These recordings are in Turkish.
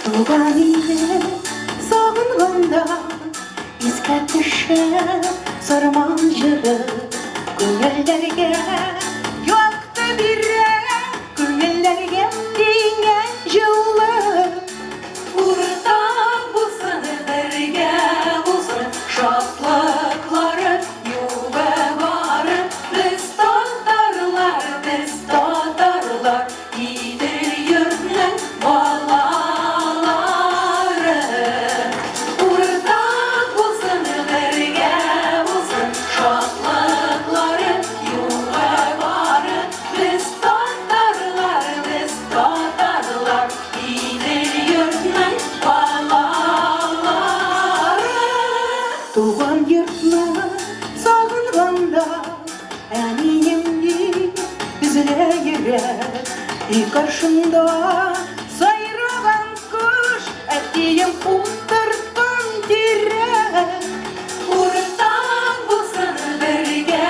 Туған үйде сағынғанда еске түсер сарман жыры көңілдерге юақты берер көңілдерге тиген жылы ұртақ болсын бірге болсын шатлықлары юбы бары біз татарлар идір йұртның балалары ұртақ болсын бірге болсын шатлықлары юбы бары біз татарлар идір йұртның балалары туған йұртны сағынғанда әнейімде үзіле ерер үй қаршында сайраған күш әттейім ұттыртқан терек ұртақ болсын бірге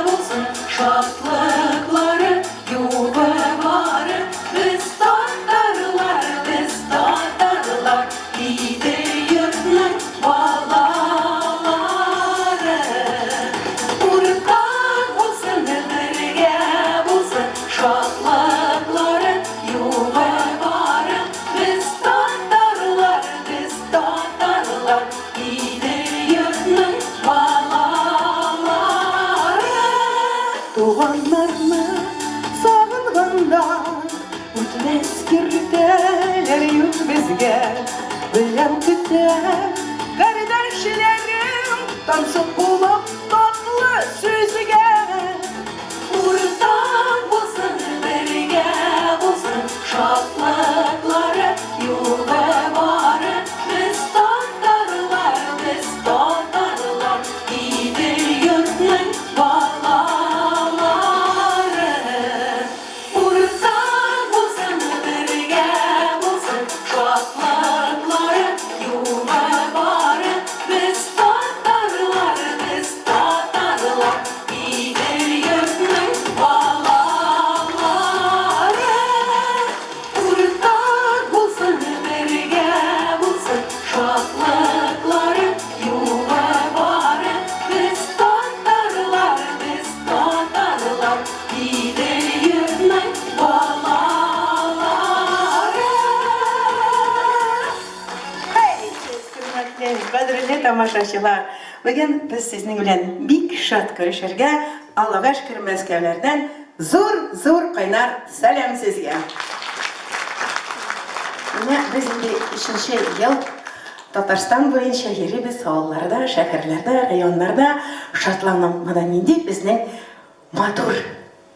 болсын шатлықлары юбы бары біз татарлар идір йұртның балалары ұртақ болсын бірге болсын шатлықлары юбы бары біз татарлар идір йұртның балалары туғандарны сағынғанда өтмес кертелер юк бізге білем күтер кәрдәшлерім таңсық болып татлы сөзге ұртақ болсын бірге болсын шатлықлары юбы бары біз татарлар идір йұртның балалары ұртақ болсын бірге болсын шатлықлары юбы бары біз татарлар идір йұртның балалары ұртақ болсын бірге болсын шатлықлары юбы бары біз татарлар идір йұртның балалары. Қадірлі тамашашылар, бүгін біз сіздің білен бик шат көрішерге Аллаға шүкір Мәскәуләрден зор қайнар сәлем сізге. Біз енді 3-ші ел Татарстан бойынша еребіз ауылларда, шәһәрләрдә, районларда шатланмадан инде безнең матур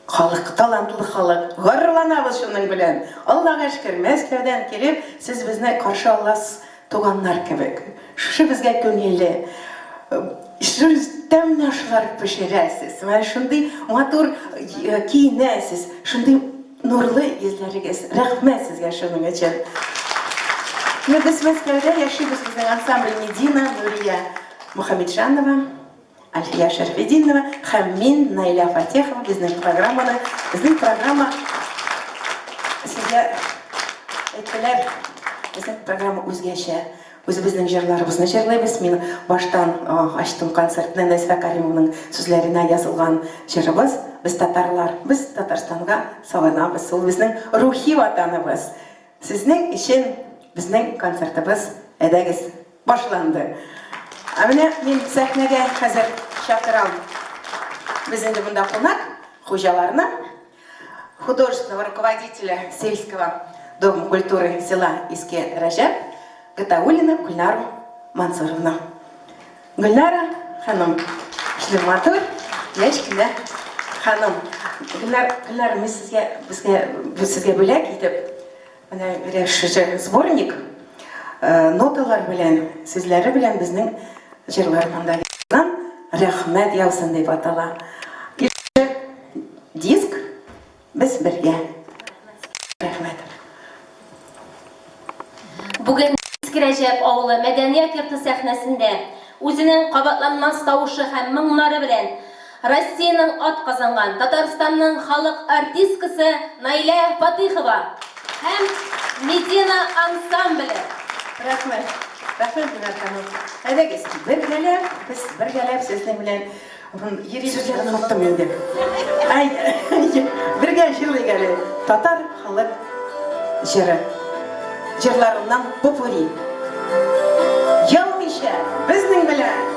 халық, талантлы халық, горурланабыз шуның белән. Аллаға шөкер, Мәскәүдән килеп, сез безне каршы аласыз туганнар кебек. Шушы безгә күңелле. Тәмле ашлар пешерәсез. Менә шундый матур киенәсез, шундый нурлы йөзләрегез. Рәхмәт сезгә шуның өчен. Biz Мәскәүдә яшибез, безнең ансамбль Медина, Нурия Мөхәммәтҗанова, Альфия Шәрфетдинова һәм мин, Наиля Фатехова, безнең программа сезгә әйттеләр, безнең программа үзгәчә. Үзебезнең җырларыбызны җырлыйбыз. Мин баштан ачтым концертны Нәсфә Каримовның сүзләренә язылган җырыбыз. Без татарлар, без Татарстанга сагынабыз. Ул безнең рухи ватаныбыз. Сезнең өчен безнең концертыбыз әдәгез башланды. Менә мин сәхнәгә хәзер чакырам. Без инде монда кунак, хуҗаларны, художественного руководителя сельского дома культуры села Иске Рәҗәп Гатауллина Гульнару Мансуровна. Гульнара ханым, эшле матур, яшь кенә ханым. Гульнара, мин сезгә бүләк итеп, менә шушы сборник ноталар белән, сүзләре белән безнең җырлар монда язылган. Рәхмәт яусын дип атала. Диск без бергә. Рәхмәт. Бүген Иске Рәҗәп авылы мәдәният йорты сәхнәсендә үзенең кабатланмас тавышы һәм моңнары белән Россиянең атказанган Татарстанның халык артисткасы Наиля Фатихова һәм Medina Ansambli. Rahmet. Rahmet Güner Hanım. Edegez biz bir gelep sizden bilen sözlerini unuttum endi. Ay, birge jırlı gele Tatar halk jırı. Jırlarından popuri. Yalmışa bizning bilen.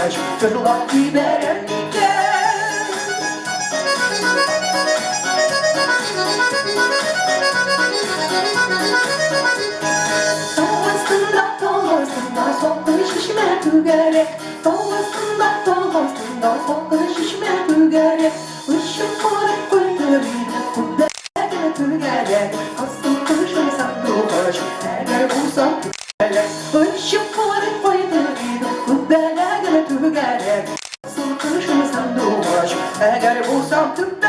сандугач, жырлап жиберем микән? Тау астында салкын шишмә түгәрәк, тау астында салкын шишмә түгәрәк, ұшып барып кайтыр иде күлдәге түгәрәк, астын кышын сандугач, әгәр булсам түгәрәк, ұшып барып кайтыр иде күлдәге түгәрәк, астын кышын сандугач, әгәр булсам түгәрәк.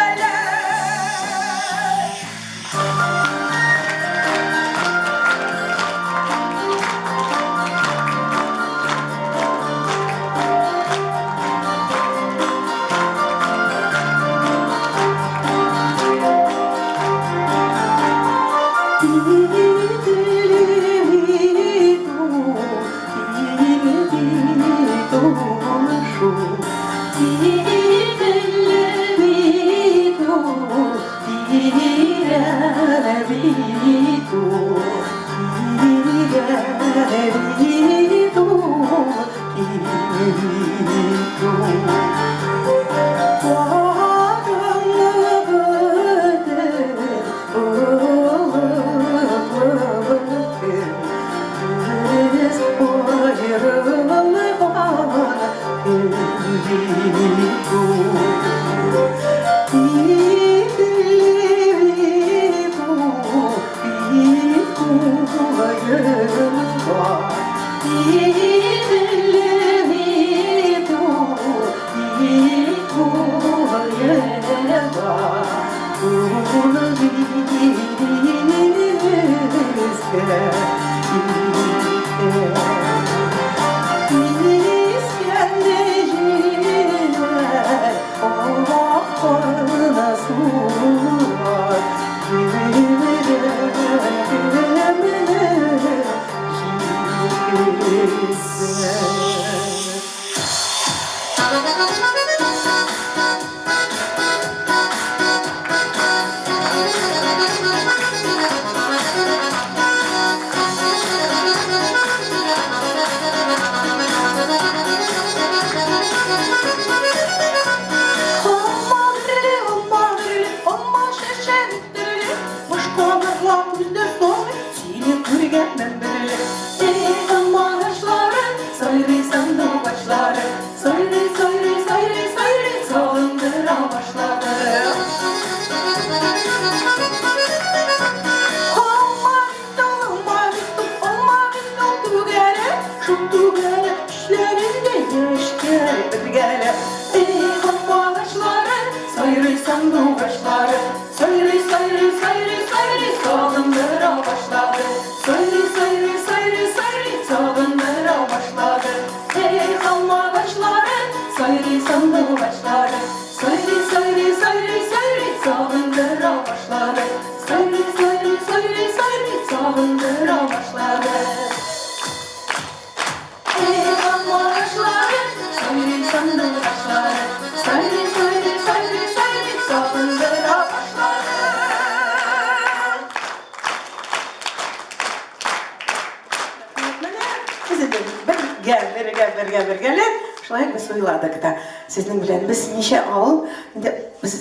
Шулай biz ойладык та. Сезнең белән без ничә авыл, инде без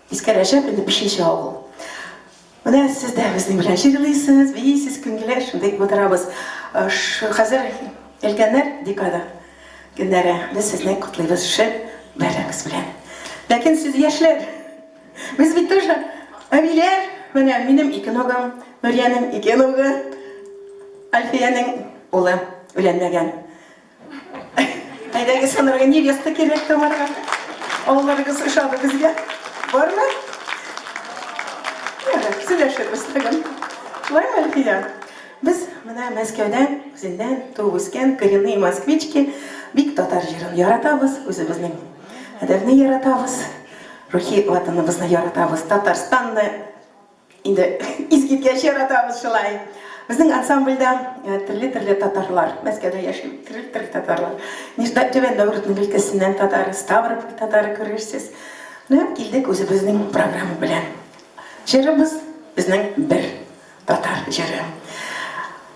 искәрәшеп, инде 5нче авыл. Менә сез дә безнең белән җырлыйсыз, бийсез күңелләр, шундый булдырабыз. Хәзер элгәннәр декада көннәре без сезне котлыйбыз шәп бәйрәмегез белән. Ләкин сез яшьләр, без бит тоже әбиләр, менә минем ике ногам, Нурияның ике ногы, Альфияның улы үләнмәгән. Әйдәге санырга невеста керек тамарға. Алларыгыз ышады безгә. Бармы? Сөйләшербез тагын. Шулаймы, Альфия? Без менә Мәскәүдән, үзеннән туып үскән коренные москвички, бик татар җырын яратабыз, үзебезнең әдәбне яратабыз, рухи ватаныбызны яратабыз, Татарстанны инде искиткәч яратабыз шулай. Безнең ансамбльдә төрле татарлар, Мәскәүдә яши, төрле татарлар. Нижда Түбән Новгород өлкәсеннән татар, Ставрополь татары күрерсез. Менә килдек үзебезнең программа белән. Җырыбыз безнең бер татар җыры.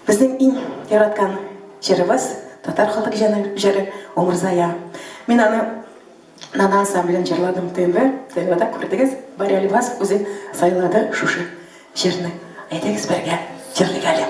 Безнең иң яраткан җырыбыз татар халык җыры Умырзая. Мин аны Нана ансамблен җырладым ТМВда күрдегез. Барри Алибасов үзе сайлады шушы җырны. Әйдәгез бергә җырлыйк әле.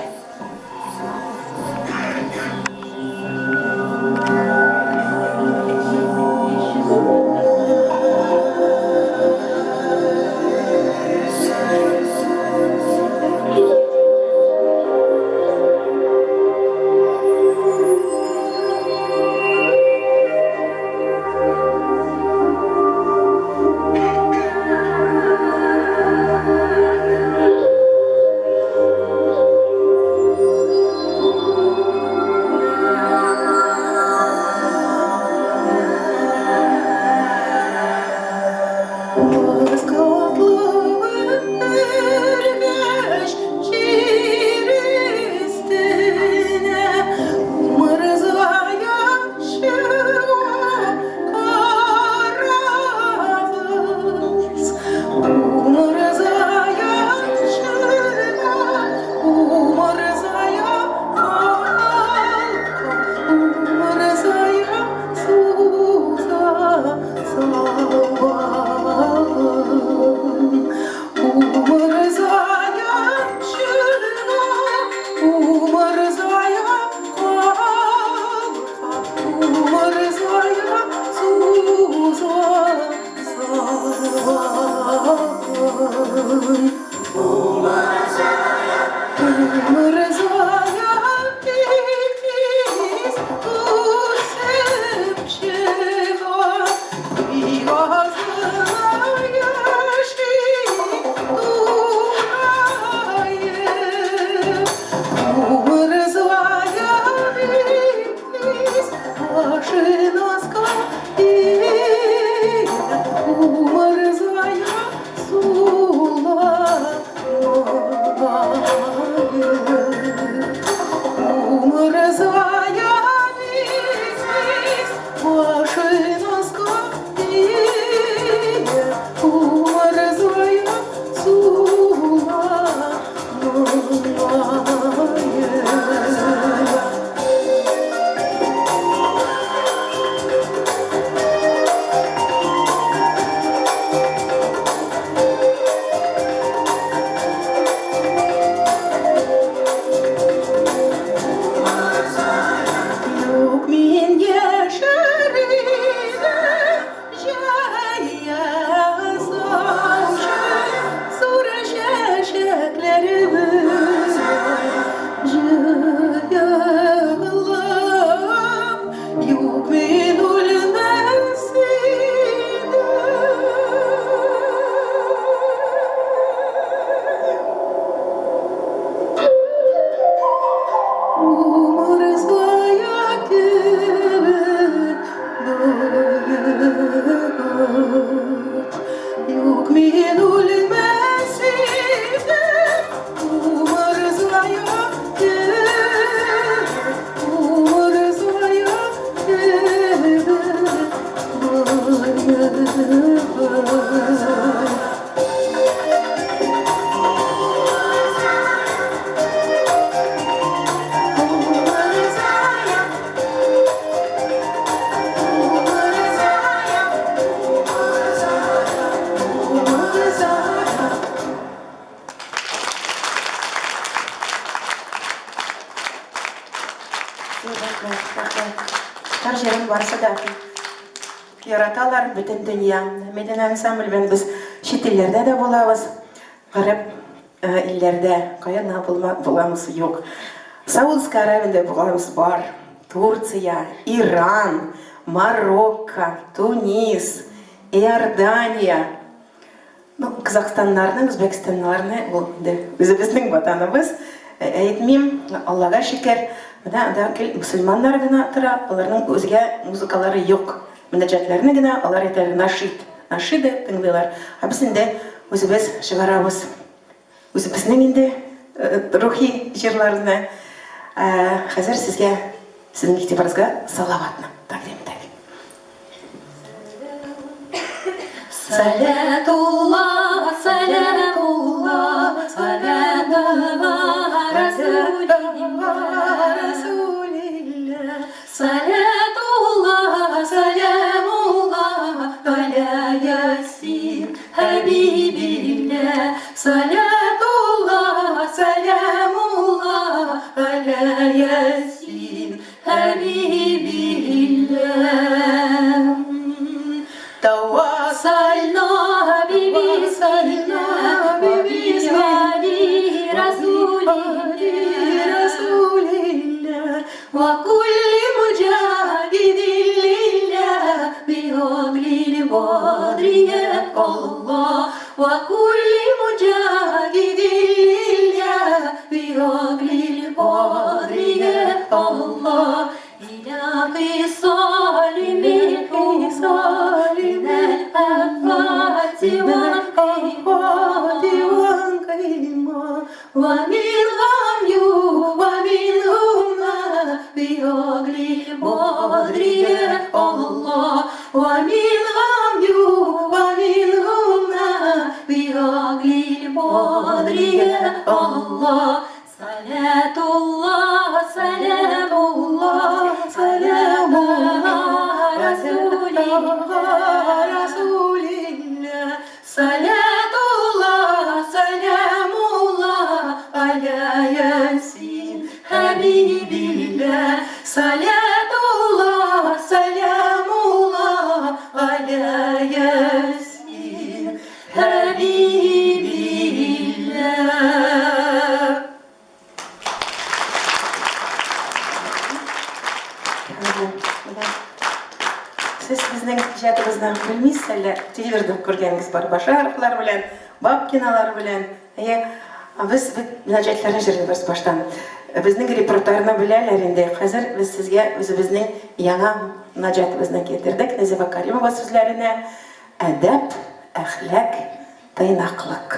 Җырым барса да яраталар бөтен дөнья. Меден ансамбль белән без чит илләрдә дә булабыз. Гарәп илләрдә каяна буламыз юк. Саудовская Аравиядә буламыз бар. Турция, Иран, Марокко, Тунис, Иордания. Казахстаннарны, Үзбәкстаннарны бу үзебезнең ватаныбыз. Әйтмим, Аллага шөкер. Менә мусульманнар гына тора, аларның үзгә музыкалары юк. Мөнәҗәтләрне генә алар әйтәләр нашиды тыңлыйлар. Без инде үзебез чыгарабыз. Үзебезнең инде рухи җырларны. Хәзер сезгә, сезнең игътибарыгызга салаватны тәкъдим итәм. Салатуллах, салатуллах, салатуллах, Расулилlah, Rasulillah, salatullah, salamullah, ala Yasin, Habibillah, salatullah, salamullah, ala Yasin, Habibillah. Siz bizning ijodimizni bilmaysizlar, televizorda ko'rganingiz bor, Basharovlar bilan, Babkinalar bilan. Biz minajatlarni jirimiz boshdan. Bizning repertuarni bilalar endi. Hozir biz sizga o'zimizning yangi minajatimizni keltirdik. Nazifa Karimova so'zlarini adab, axloq, taynoqlik.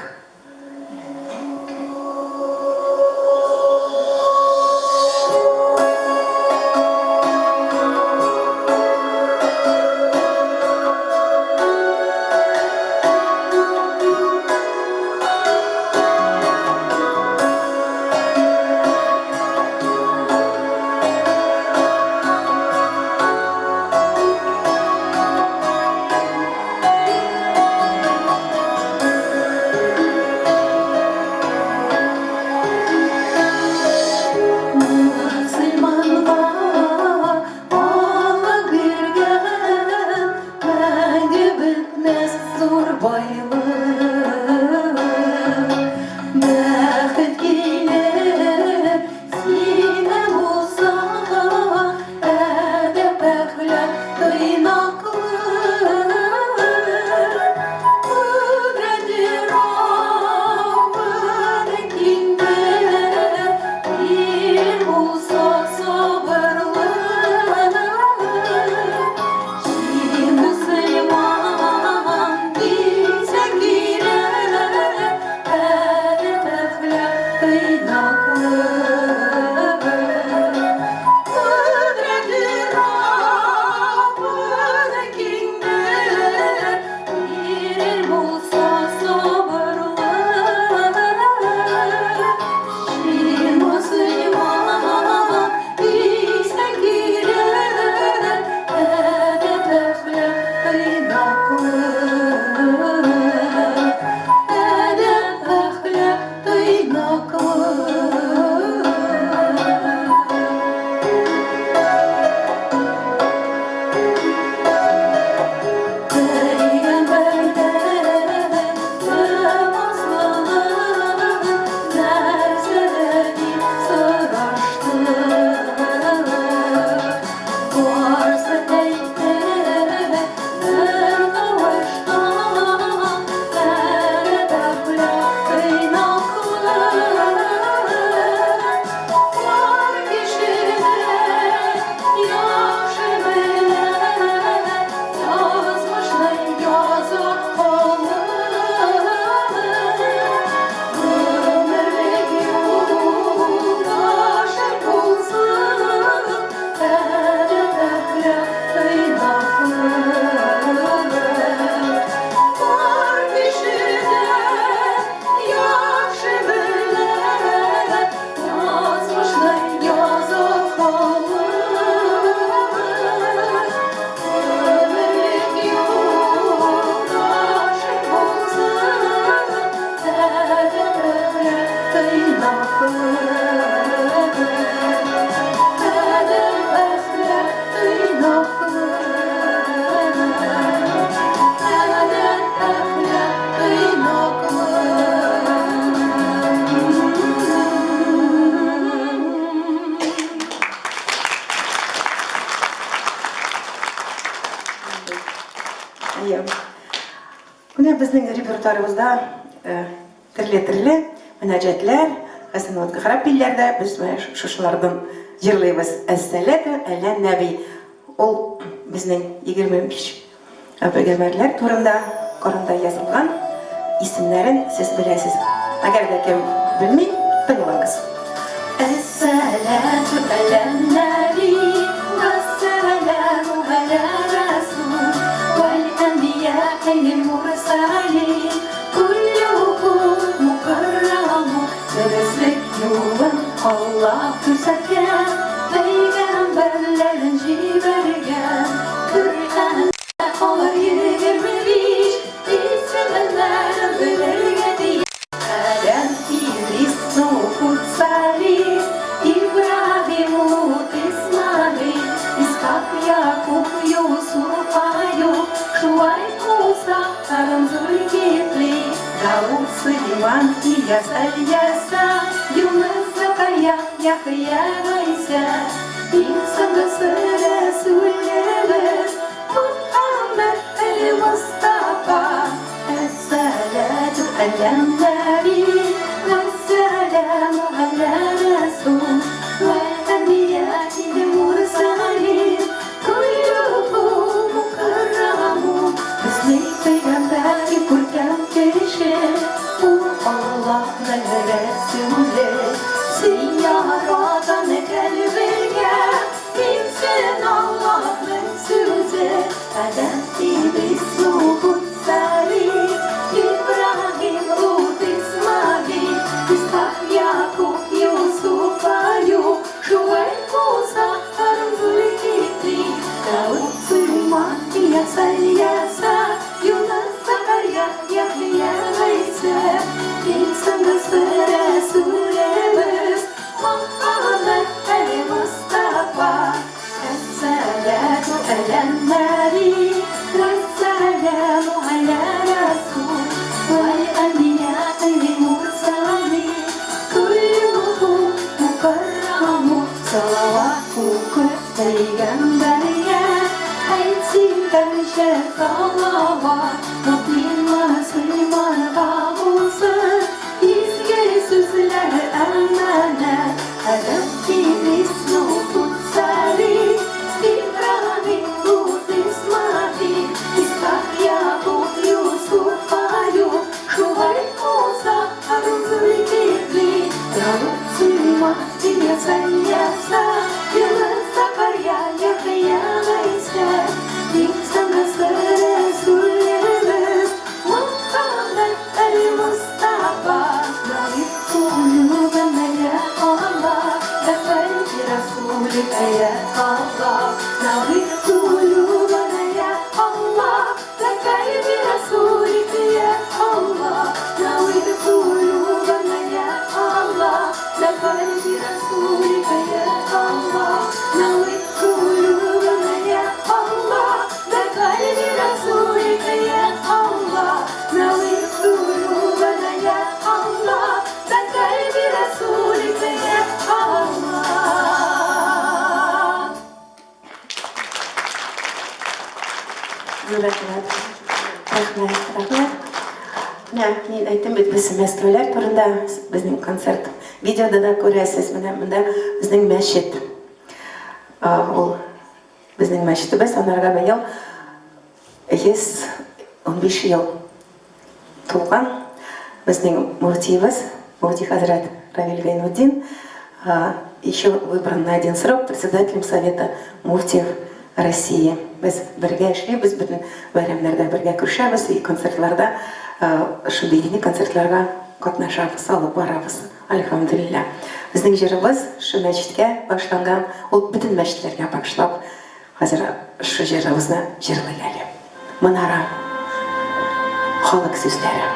Buna bizning repertuarimizda türlü münacatlar, aslında qarab billarda biz şuşlardan yırlayız. Es-salatu ala nabi. Ol bizning 25 peygamberler turunda Qur'onda yazılgan isimlerin siz bilasiz. Agar da kim bilmay, tanıyınız. Es-salatu ala nabi was-salamu ala rasul wal-anbiya'i mursalin kulluhum mukarramun rizqun Allah tüzeken peygamberlerin cibergen Kur'an Сулейман, Ильяс, Альяса, Юнус, Закарья, Яхья, Гайса, İnsanlısı Resulümüz Muhammed el-Mustafa Es-salatu ala-nabi Ve-s-salamu ala-rasul Ve-enbiya-il-mursalin Kulluhum mukarramun Bizning peygamberi ko'rgan kishi U Allohning rasuli Ziyoratdan qalbiga Kimsin Allohning so'zi Adamki bismuhu sari İbrahim ruh İsmail İshaq Yaqub Yusuf Ayub Şuayb Musa Harun Zulkifli Davud Süleyman İlyas İlyasa Yunus Zakariya Yahya İsa İnsanlısı Resulümüz Muhammed el-Mustafa Es-salatu ala-nabi Ve-s-salamu ala-rasul Ve-enbiya-il-mursalin Kulluhum mukarramun Salavatü peygamberye Eysinden şefaat Rabbim Müslüman kavulsun Yüzge sözler emanet Hedefki ismi kutsari İbrahim Lut İsmail İshak Yaqub Yusuf Ayub Şuayb Musa Harun Zulkifli Davud Süleyman İlyas İlyasa Yunus Zakariya Yahya İsa İnsanlısı Resulümüz Muhammed el-Mustafa Nawir kulubana ya Allah Lefalki Rasulika ya Allah Nawir kulubana ya Allah Lefalki Rasulika ya Allah Nawir kulubana ya Allah Lefalki Rasulika ya Allah Nawir kulubana ya Allah Lefalki Rasulika ya Allah Nawir kulubana ya Allah Lefalki Rasulika ya Allah Rahmet, rahmet. Men aytdim bit biz Мәскәүләр турында безнең концерт видеода да күрәсез. Менә монда безнең мәчет. Ул безнең мәчетебез анарга быел 115 ел тулган. Безнең муфтиебез, муфти хәзрәт Равил Гайнуддин, еще выбран на один срок председателем Совета муфтиев России. Biz бергә эшлибез, бөтен бәйрәмнәрдә бергә күршәбез, и концертларда, шундый дини концертларга катнашабыз, алып барабыз. Альхамдулилля. Безнең җырыбыз шу мәчеткә башланган, ул бөтен мәчетләргә багышлап, хәзер шу җырыбызны җырлый әле. Манара халык сүзләре.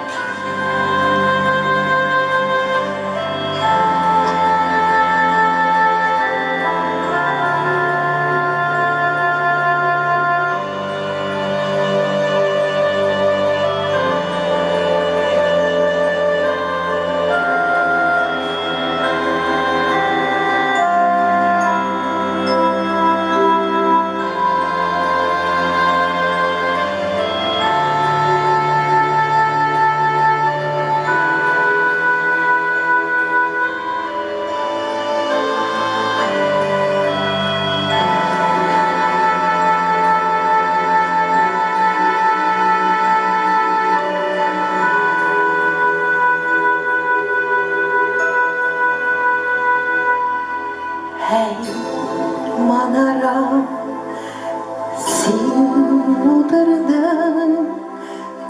Hey manara, sen oturdun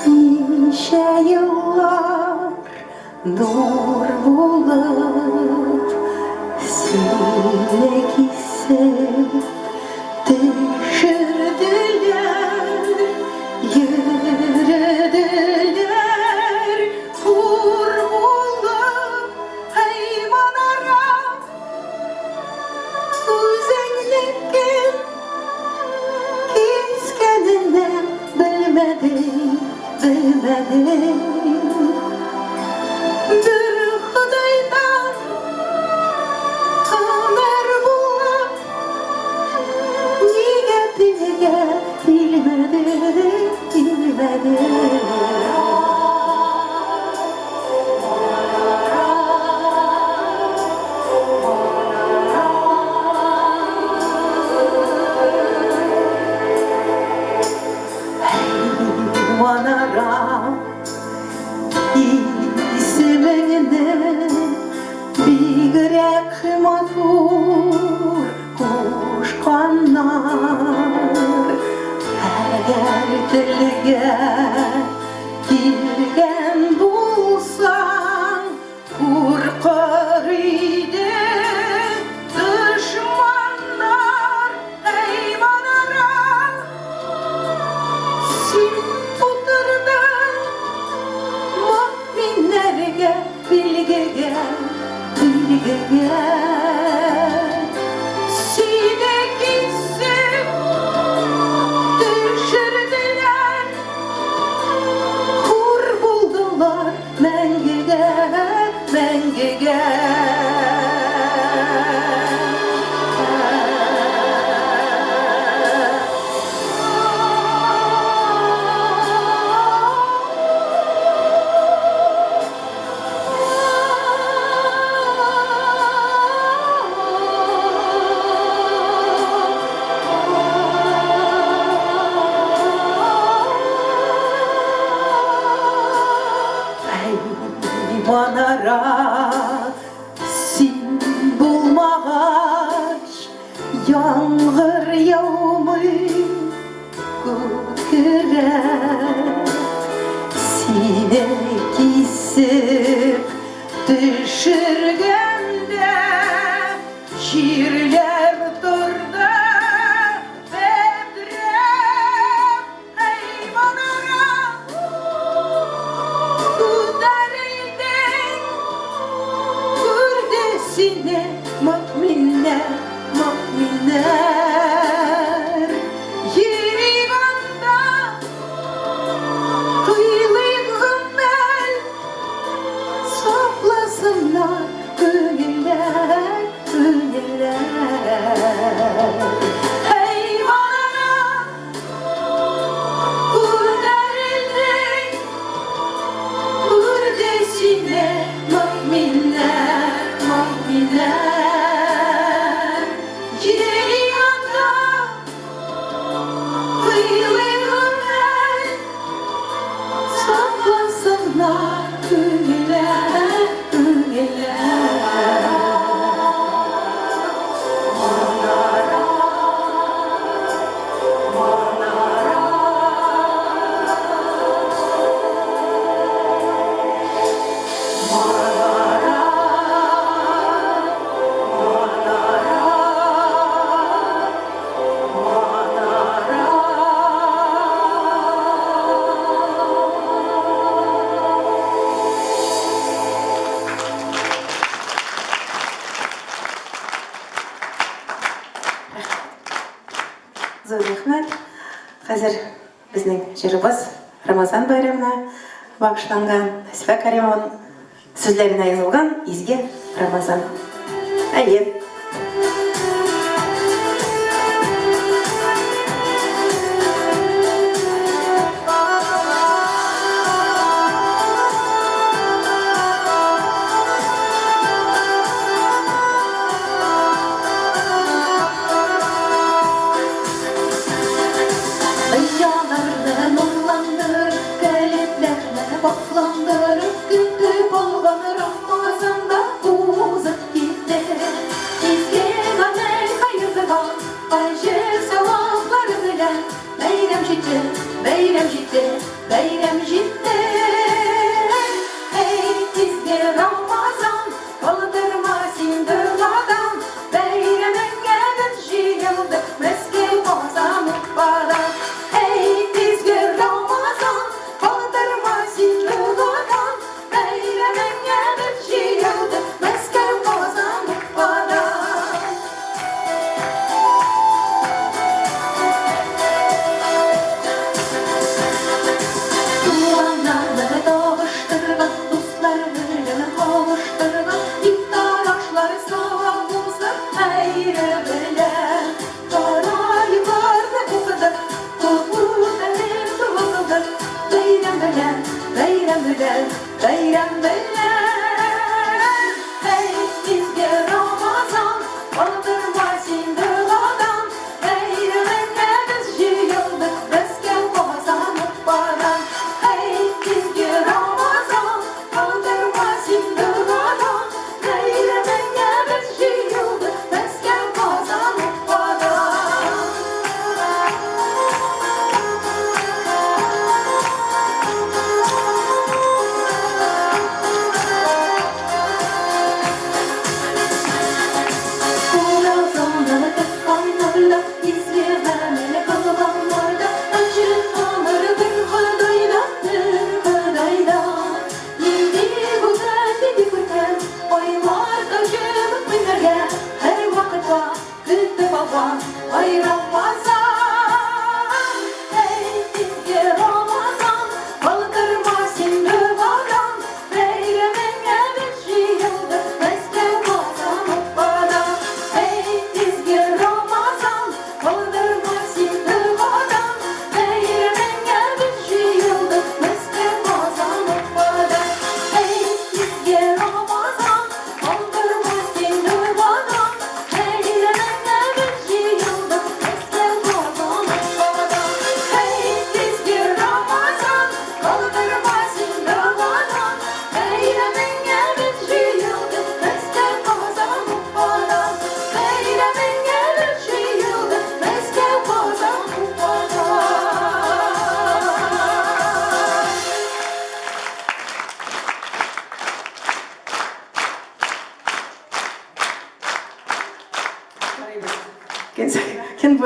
nice yıllar nur bulup seni gitsem düşürdüler, yürüdüler hur bulup. Hey manara, Güzellikin keskenini bilmedim, bilmedim. Tilge girgen bulsan Kurkar idi düşmanlar eyvanara Sin oturdun mu'minlerge bilge gel Sine gitsin düşürdüler Kur buldular mengege Manara sin bulmağaç Yağmur yağmur kukret Sine kisip düşürgende Şiirler durdu Bedrem ey manara Sine mu'minler Yerivanda kıylığımel Saklasınlar öyleler Hey bana kurtarıldın Kurdesine mu'minler Geri yanda kıylığımel Saklasınlar öyleler Зор рахмет. Қазір біздің жырыбыз Рамазан байрамына бағышталған Насипа Каримованың сөздеріне жазылған изге Рамазан. Әйе.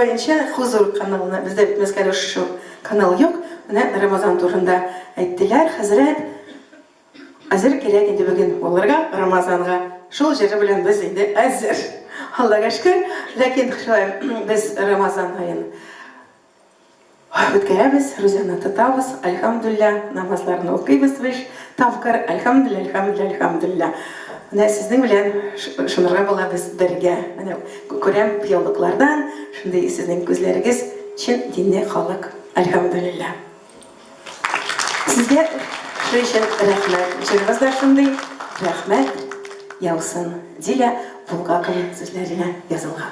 boyunca Huzur kanalına, bizde bitmez şu kanal yok. Ramazan turunda ettiler. Hazret hazır gerek indi bugün onlarga Ramazan'a. Şol jeri bilen biz indi hazır. Allah'a şükür. Lakin biz Ramazan ayını ötkərəбез, rüzəna tutabız, elhamdülillah, namazlarını okuyuz biz, tavkar, elhamdülillah, elhamdülillah, elhamdülillah. Sizin bilen şunlara bola biz birge, көрәм piyoluklardan, şimdi sizin gözleriniz için dinle kalık, elhamdülillah. Sizde şu için rahmet, içiniz de şimdi rahmet yavsun dile Bulgak'ın sözlerine yazılgan.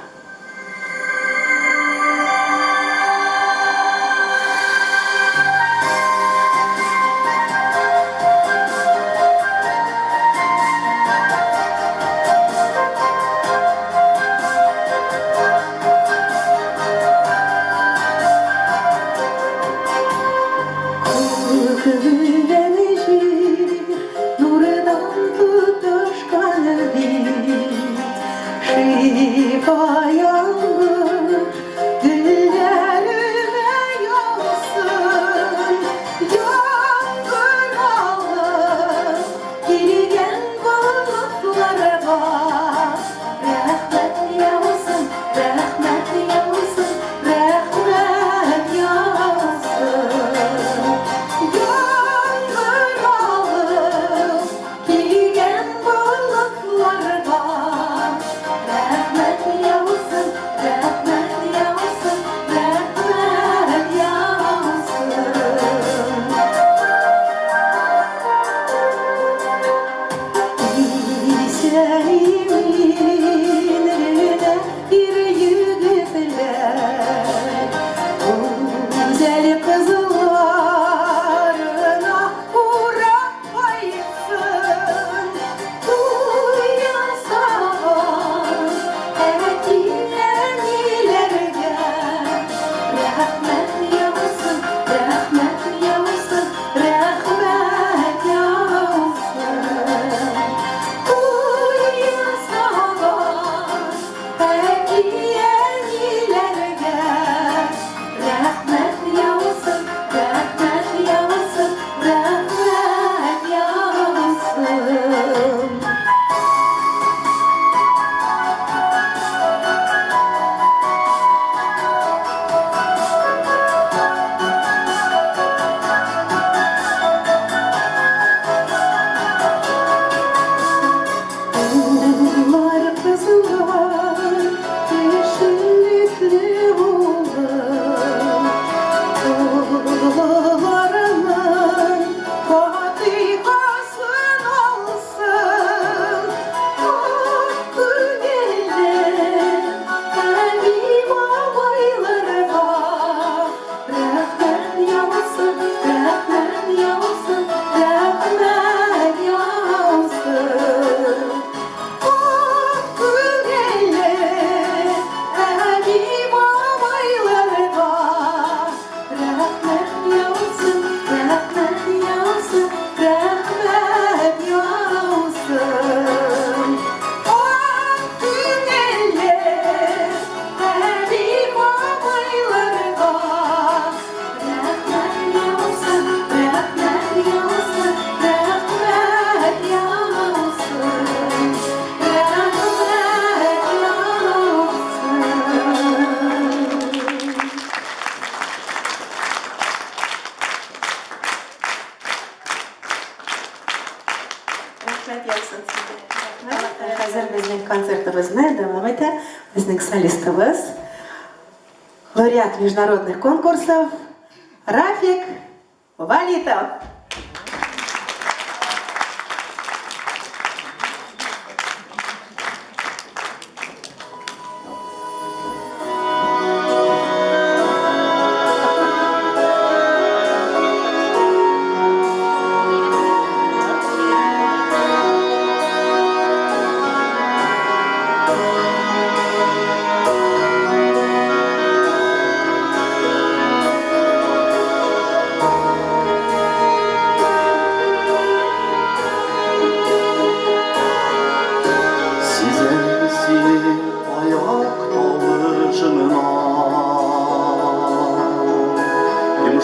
Hazır bizning konsertimizni davom etadi. Bizning solistimiz laureat международных конкурсов Рафик Валитов.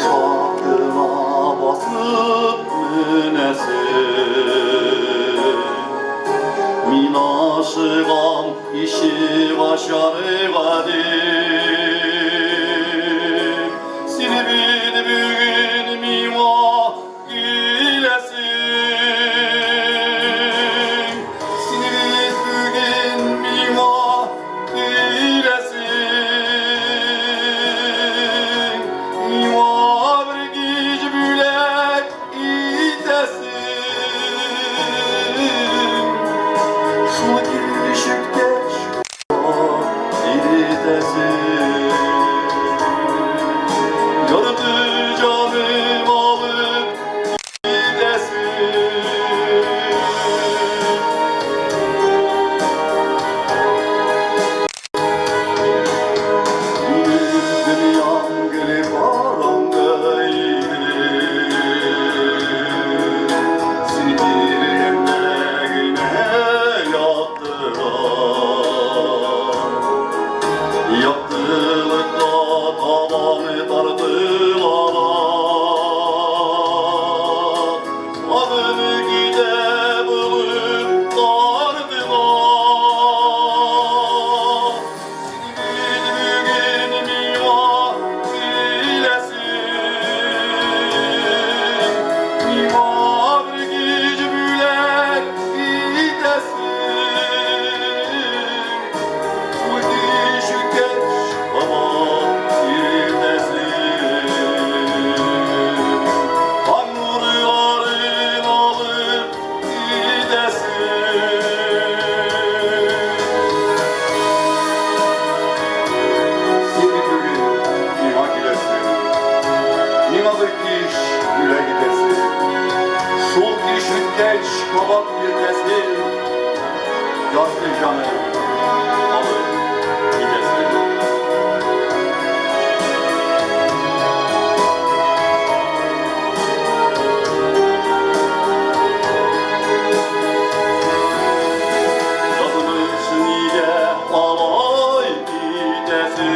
Şarkına basıp münesin Min aşığam işi başarığa değil Seni bir bugün mima gülesin Seni bir bugün mima gülesin Mima bir güç bülek itesin Şu düşükte itesin Gördü canım alıp gidesin Dünyam gelip arangaydı Seni direğine yaptılar Yaptılıkla tavanı tartılar Adını gide bulup tardılar Seni bir bugün mima bilesin Mima bir güç bülek itesin Bu düşük geç ama irdesin Tanrıların alıp gidesin Seni bugün mima gidesin Mimadır iş güle gidesin Sol düşük geç kabak irdesin Yaşlı canı alıp gidesin Yazılmış niye alay gidesin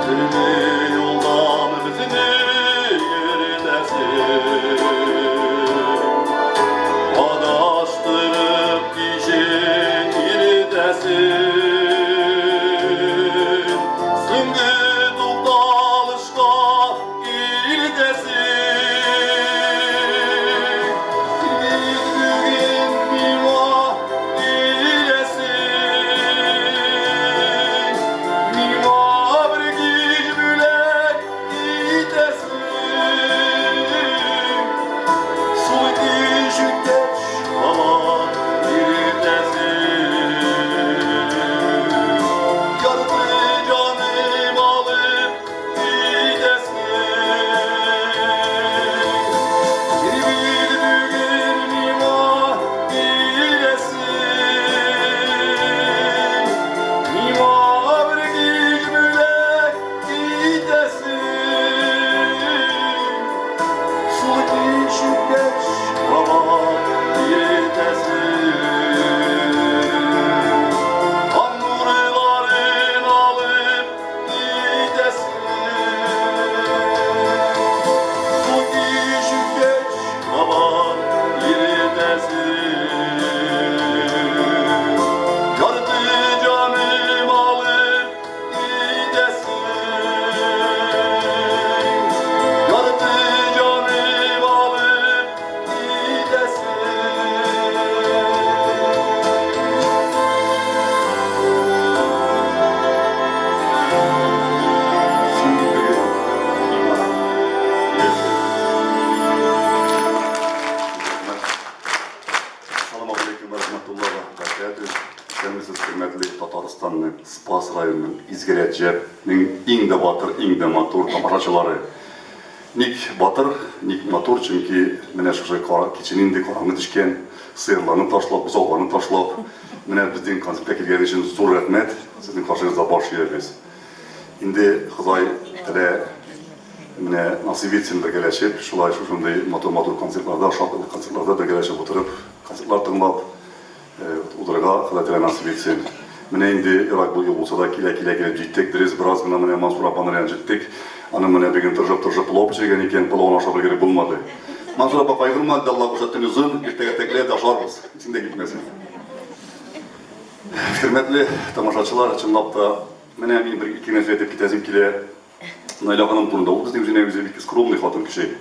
Seni yoldan bizini yürütesin Adaştırıp işin irdesin Süngü tutalışka irdesin Seni bugün mima ilesin Mima bir güç bülek itesin Su düşük geç ama irdesin Yardı canım alıp gidesin Seni bir bugün mima ilesin Mima bir güç bülek itesin Su düşük geç ama irdesin Tanrıların alıp gidesin Su düşük geç ama irdesin Yardı canım alıp gidesin Yardı canım alıp gidesin Şimdi bugün mima gidesin Assalamu alaikum ve rahmetullah ve berekatuhu. Kendisiz hürmetli Tataristan'ın Spas rayonunun İzgeret Cep'nin inde batır, inde matur tamaraçıları. Nik batır, nik matur çünkü mene şu keçinin de karanlık düşken sıyırlarını taşlap, buzağlarını taşlap mene bizden konsert'e gelgen için zor rahmet. Sizin karşınızda başlayabiliriz. Şimdi Xızay tele mene nasip etsin birgeleşip, şulay şunday matur konsertlarda, şartlı konsertlarda birgeleşip oturup konsertlar tınlap Udırga Xızay tele nasip etsin. Mene indi Irak bu yıl olsa da kile jittik, diriz biraz gına mene Mansur Apan'ı jittik. Anı mene begin tırjıp lop çeken iken pılağın aşağı gerek bulmadı. Mansur Apa kaygırmadı, Allah kuşattın uzun, irtege tekle taşlarız. İçinde gitmesin. Hürmetli tamaşaçılar, çınlap da mene emin bir iki nefret edip gitezim kile Nayla Hanım turunda. O bizden üzerine bize bir skromli hatun kişi.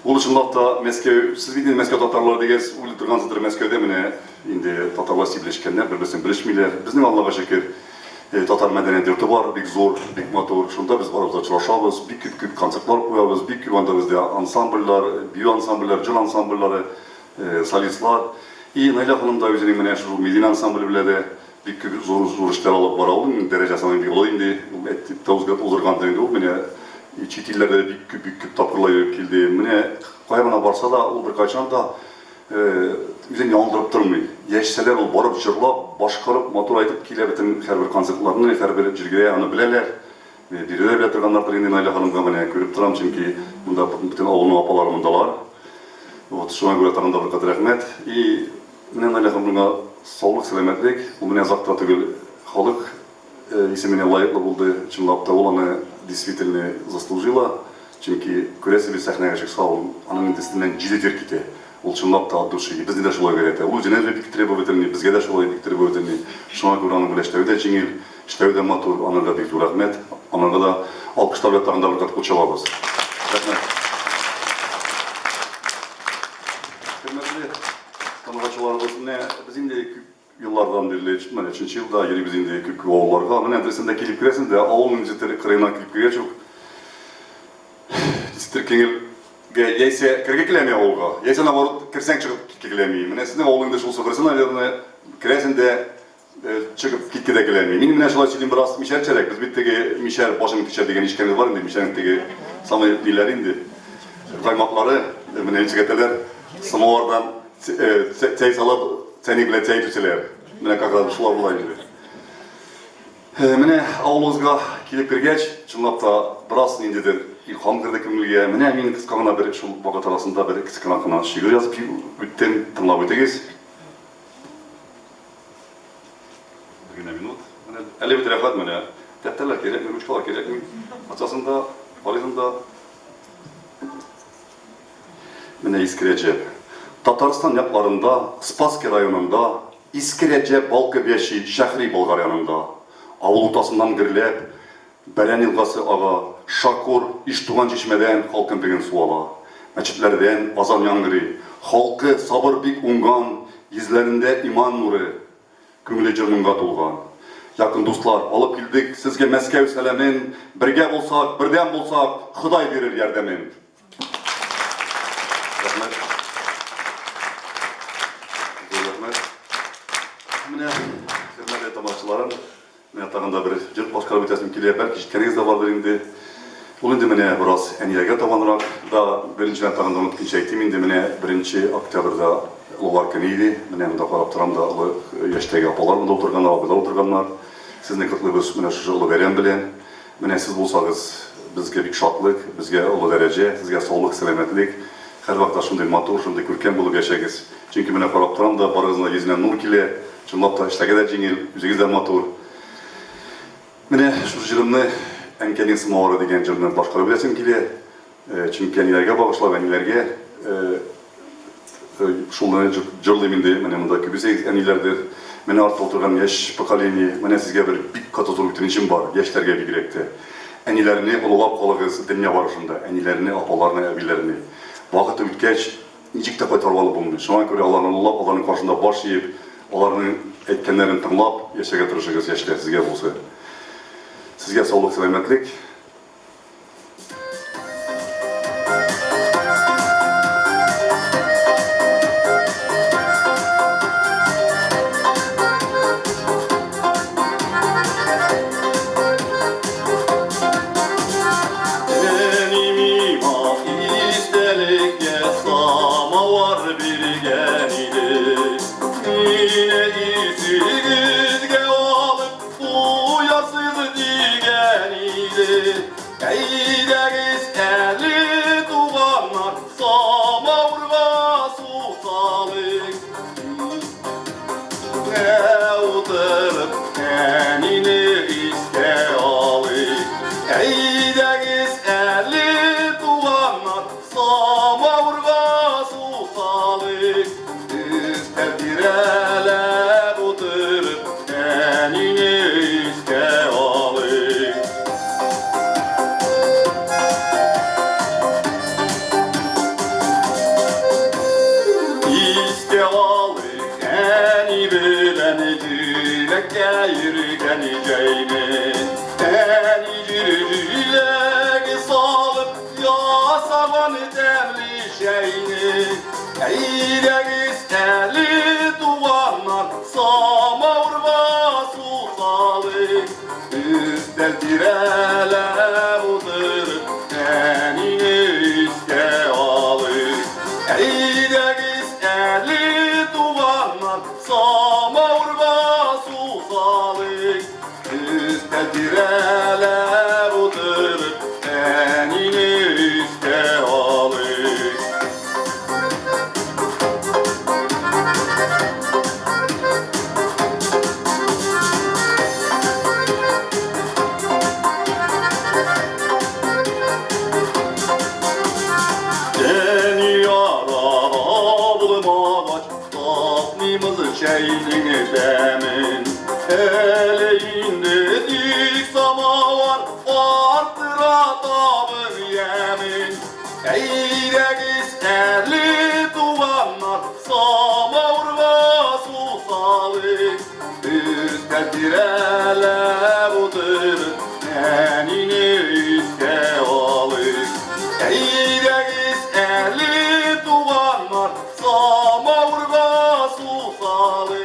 Ulu çınlap da Meskev, siz bildiğiniz Meskev Tatarlar degez, ulu durgansıdır Meskev'de mene indi Tatarlar sivleşkenler, birbirsin bilişmeyler. Bizim Allah'a şükür Tatar medeniyeti var, bir zor, bir motor. Şunda biz varımızda çalışabız, bir küp konsertler koyabız, bir küp anda bizde ansambller, biyo ansambller, cıl ansambulları, solistlar. Nayla Hanım da üzerine mene şu Medine ansamblı bile de bir küp zor işler alıp var oldum. Derecesine bir yolu indi. Tavuzgat uzurgan döndü. Mene çiğit illerde bir küp tapırlayıp kildi. Mene kayabına varsa da o birkaçan da üzerine yandırıp durmuyor. Yeşseler ol barıp çırlap, başkarıp, motor aytıp kile bütün her bir konsertlarını, her bir jirgeye anı bileler. Birileri bile tırganlardır indi Nayla Hanım'a mene görüp duram çünkü bunda bütün oğlunun apalarımındalar. Şuna göre tanımda bir kadar rahmet. Mene Nayla Hanım'a sağlık, selametlik, bu mene zaktra tügül halık isimine layıklı buldu. Çınlapta olanı действительно заслужила. Çünkü köresi bir sahneye çık sağ olun. Ananın destinden ciddi terkite. Ol çınlap da adı şeyi. Bizde de şolay verete. Ulu cenevre bir trebovetelni, bizge de şolay bir trebovetelni. Şuna göre anı bile işlevi de çingil, işlevi de matur, anırga bir rahmet. Anırga da alkışlar ve tarında bir kat koçavabız. Rahmet. Hürmetli tanıvaçılarımız ne? Bizim de yıllardan beri, ben 3. yılda yeri bizim de küp oğullarga. Ben adresinde kilip giresin de oğulun ciddi kırayına kilip gire çok. Stirkingil yeyse kirge kilemiyor oğulga. Yeyse ne var kirsen çıkıp kilemiyor. Ben sizin oğlun da şul sıfırsın ayarına kiresin de çıkıp kitkide kilemiyor. Benim ne şulay çilim biraz Mişer çerek. Biz bitteki Mişer başını Mişer degen işkemiz var indi. Mişer'in teki samay dilleri indi. Kaymakları, ben çıkartırlar. Samovardan tey salıp seni bile tey tüçeler. Mene kakar şular bulaydı. Mene ağuluzga kilip girgeç, çınlap da biraz indidir. İlham girdi kimliğe. Mene emin kıskağına bir şu vakat arasında bir kıskağına şiir yazıp ütten tınlap ötegiz. Güne minut. Mene 50 bir tarafat mene. Defterler gerek mi, uçkalar gerek mi? Açasında, valizında. Mene İskirecep. Tataristan yaplarında, Spassky rayonunda, İskirecep Balkıbeşi şehri Bolgaryanında, avul utasından girilip, Belen Ilgası ağa, Şakur, İştuğan çeşmeden halkın pegin suala. Meçitlerden azan yangırı, halkı sabır bik ungan, yüzlerinde iman nuru, kümüle cırnınga tulgan. Yakın dostlar, alıp kildik sizge Meskev selemin, birge bolsak, birden bolsak, Hıday verir yerdemin. Rahmet. Mene hürmetli tamaşaçılarım, mene tağında bir cırt başkara bitesini kiliye belki işitkeniz de vardır indi. Ol indi mene biraz eniyege tavanırak da birinciden tağında unutkin çektim indi mene 1. oktyabrda olarken iyiydi. Mene mende qarab turam da yaştagi apalarım da oturganlar, abılar oturganlar. Sizni kırklıbız mene şu ulu veren bilen. Mene siz bulsanız bizge bir şatlık, bizge ulu derece, sizge sağlık, selametlik. Her vakta şunday matur, şunday kürken bulup yaşayız. Çünkü mene qarab turam da barığızına yüzüne nur kile, çınlap da iştege de cingil, yüzügizde matur. Mene şu jırımını enkelin sımavara degen jırını başkarabilesim kile. Çünkü enilerge bağışla, enilerge şunları jırlayım indi. Mene mında kübüsek enilerdir. Mene artık oturgan yaş pokoleni, mene sizge bir katazor bütün işim var, yaşlarga bir girekti. Enilerini olulap kalığız dünya barışında, enilerini, apalarını, abilerini. Vakıtı ütkeç, nicik de koytarvalı bulmuş. Şuna göre Allah'ın olulap, Allah'ın karşında baş yiyip, onların etkenlerini tınlap, yaşaga tırışığız yaşlar sizge olsa. Sizge sağlık, selametlik. şeyini Eydeniz eli duvarlar Samavurma susalı Üstel direler udur Enini iske alı Eydeniz eli duvarlar Samavurma susalı Üstel direler udur Enini iske alı Şeyini demin Eleğinde dik samavar Arttıra tabın yemin Eyregiz eli duvarlar Samavurma susalı Üstel direler udur Enini iske alı Eyregiz eli duvarlar Samavurma susalı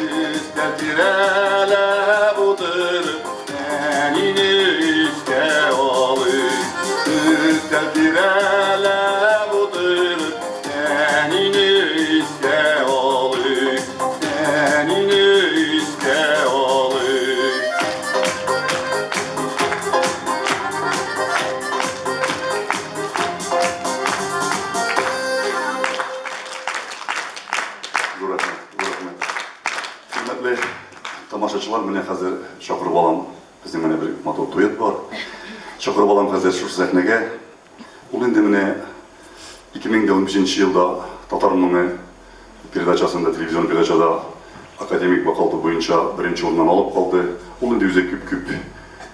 Üstel direler udur Enini iske alı Üstel direler udur Enini iske alı Enini iske alı Hürmetli tamaşaçılar, mene hazır çakırıp alam, bizim mene bir motor tuyet var. Çakırıp alam hazır şu sahnege. Ул инде mene 2015 yılda Tatarımın передачасында, televizyon передачада akademik vakaltı boyunca birinci orundan alıp kaldı. Ул инде yüze küp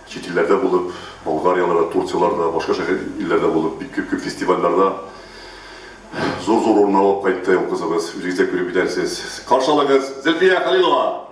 çet illerde bulup, Bulgaryalarda, Tursiyalarda, başka illerde bulup, küp festivallerde zor orun alıp kayıttı o kızımız. Yüzünüze görüp gidersiniz. Karşılayınız Zülfiye Halilova.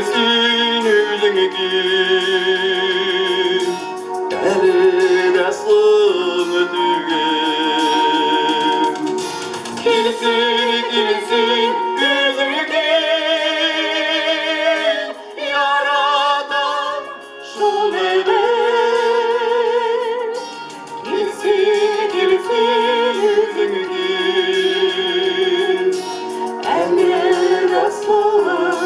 келсін үйліңге әлі асылым өтуге келсін үйліңге яратам шынымен келсін үйліңге әлі асылым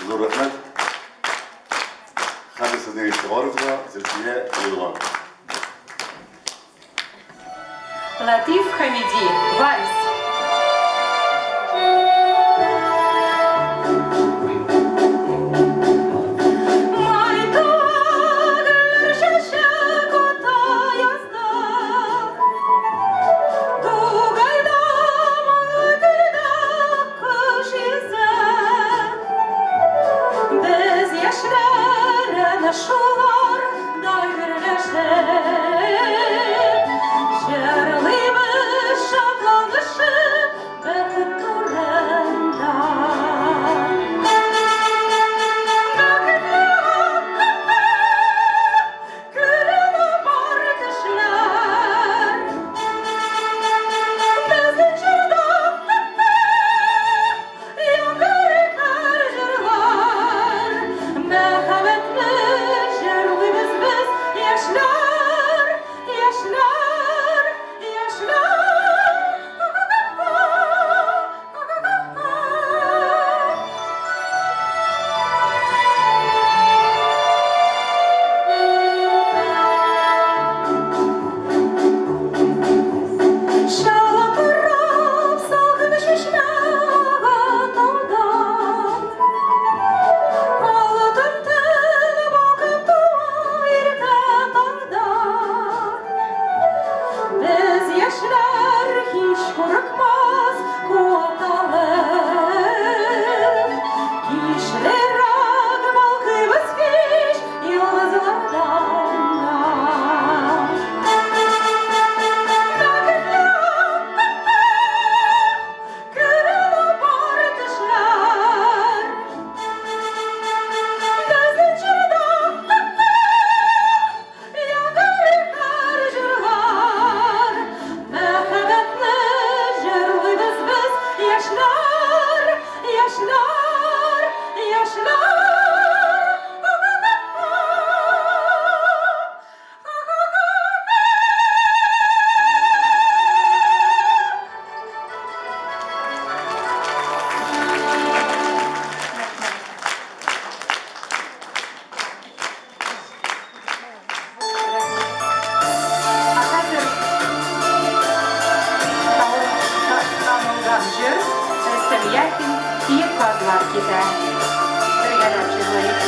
Зор рахмет. Хәзер сезнең игътибарыгызга Зөлфия Юлган. Латиф Хамиди, вальс. Шулар дайгырлашып, жырлыйбыз шатланышып, бәхет турында. Бәхетле күләне бар кешеләр, безнең җырда яңгырлар җырлар, мәхәббәтле җырлыйбыз без яшьләр, яшьләр, яшьләр. Шалтырап салкын чишмәгә таудан, алтын тел балкып туа иртә таңдан. Без яшьләр һич курыкмас куаталып, кичлерәк балкыйбыз һич йолдызлардан. Күләне бар кешеләр, безнең җырда яңгырлар җырлар, мәхәббәтне җырлыйбыз без яшьләр, яшьләр, яшьләр. Танылган җыр Рөстәм Яхин «Киев казлар китә». Бергәләп җырлыйк.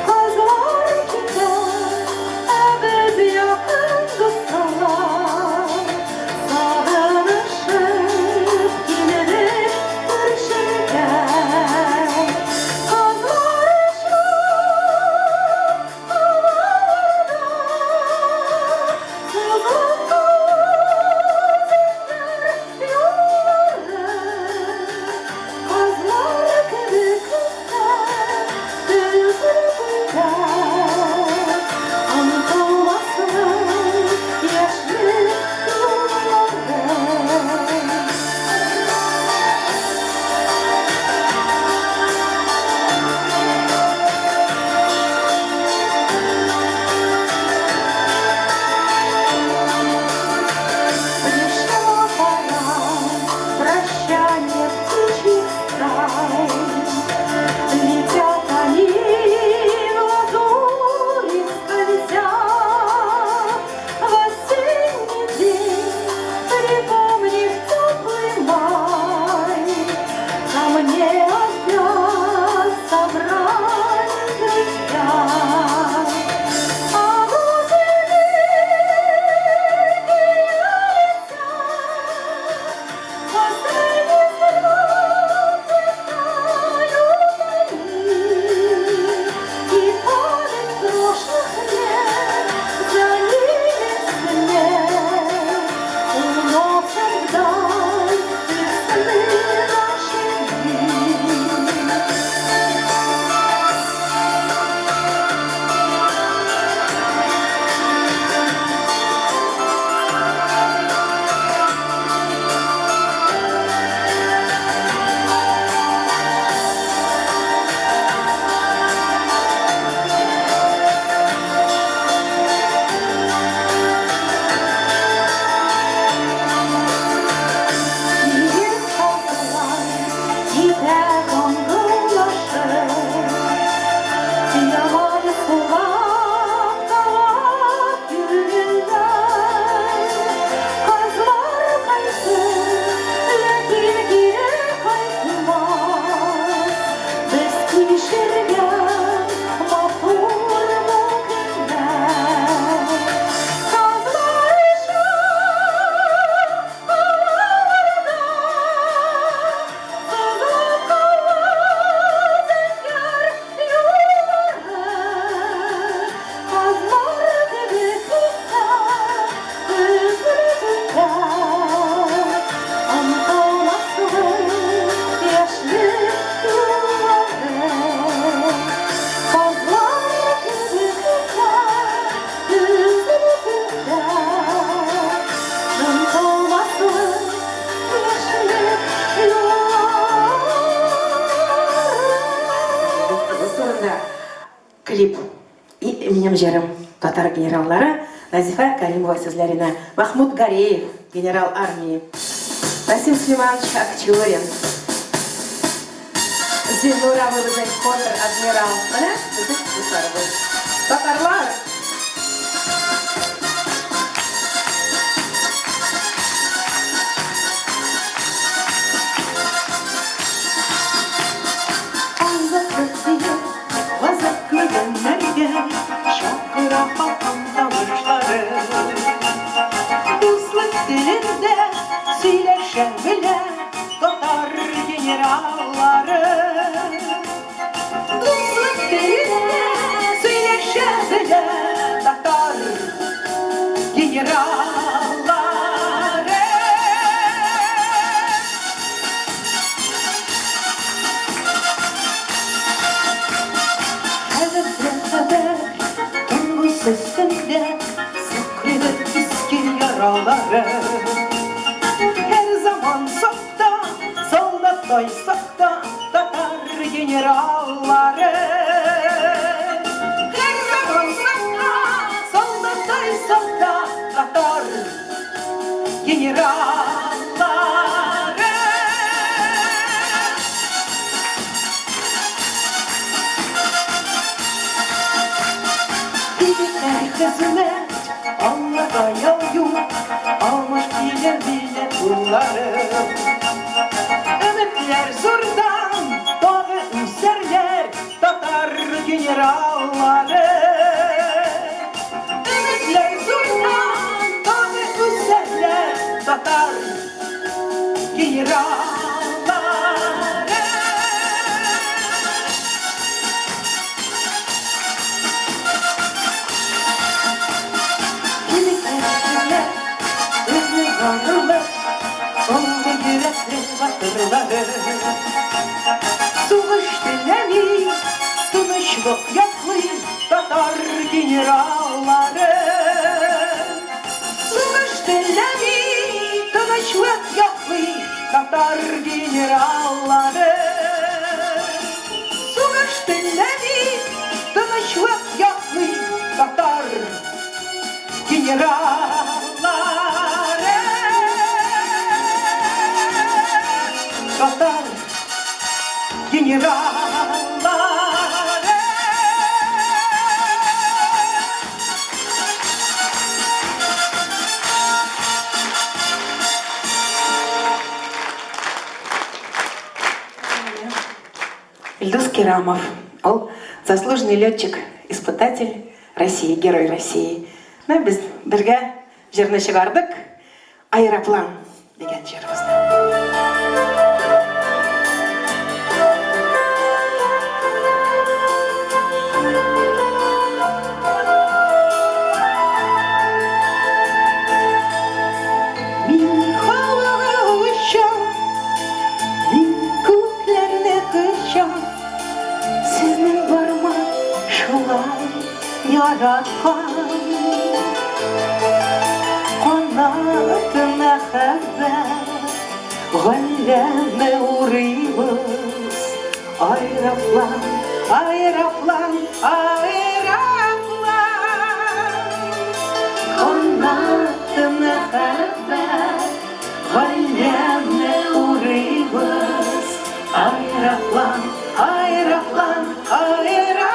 Kazlar gider, ebedi һәм җырым татар генераллары Назифа Каримова сүзләренә, Махмуд Гареев, генерал армии, Расим Сулейманович Акчурин, Зиннур абыйыбыз контр-адмирал. Менә безнең дусларыбыз. Татарлар! Дуслык dilinde söyleşen bile Tatar generalları. Дуслык dilinde söyleşen bile Tatar generalları. Haber Tungu sesinde sıkılır eski yaraları. Her zaman sakta, soldataysak da Tatar generalları. Her zaman sakta, soldataysak da Tatar generalları. Hizmet Allah'a yavrum almış bile bile bunları. Ümitler zurdan dağı üserler Tatar generalları. Ümitler zurdan dağı üserler Tatar generalları. Suğuş dilemi, tınışlık yapmayın Tatar generalları. Suğuş dilemi, tınışlık yapmayın Tatar generalları. Suğuş dilemi, tınışlık yapmayın Tatar generalları. Tatar generalları. Ильдус Керамов, ол заслуженный летчик, испытатель России, герой России. Біз бірге жеріне шығардық, аэроплан деген жерімізді. Yaratkan kanatına haber Galleme uğrayımız Ayraplan, ayraplan, ayraplan Kanatına haber Galleme uğrayımız Ayraplan, ayraplan, ayraplan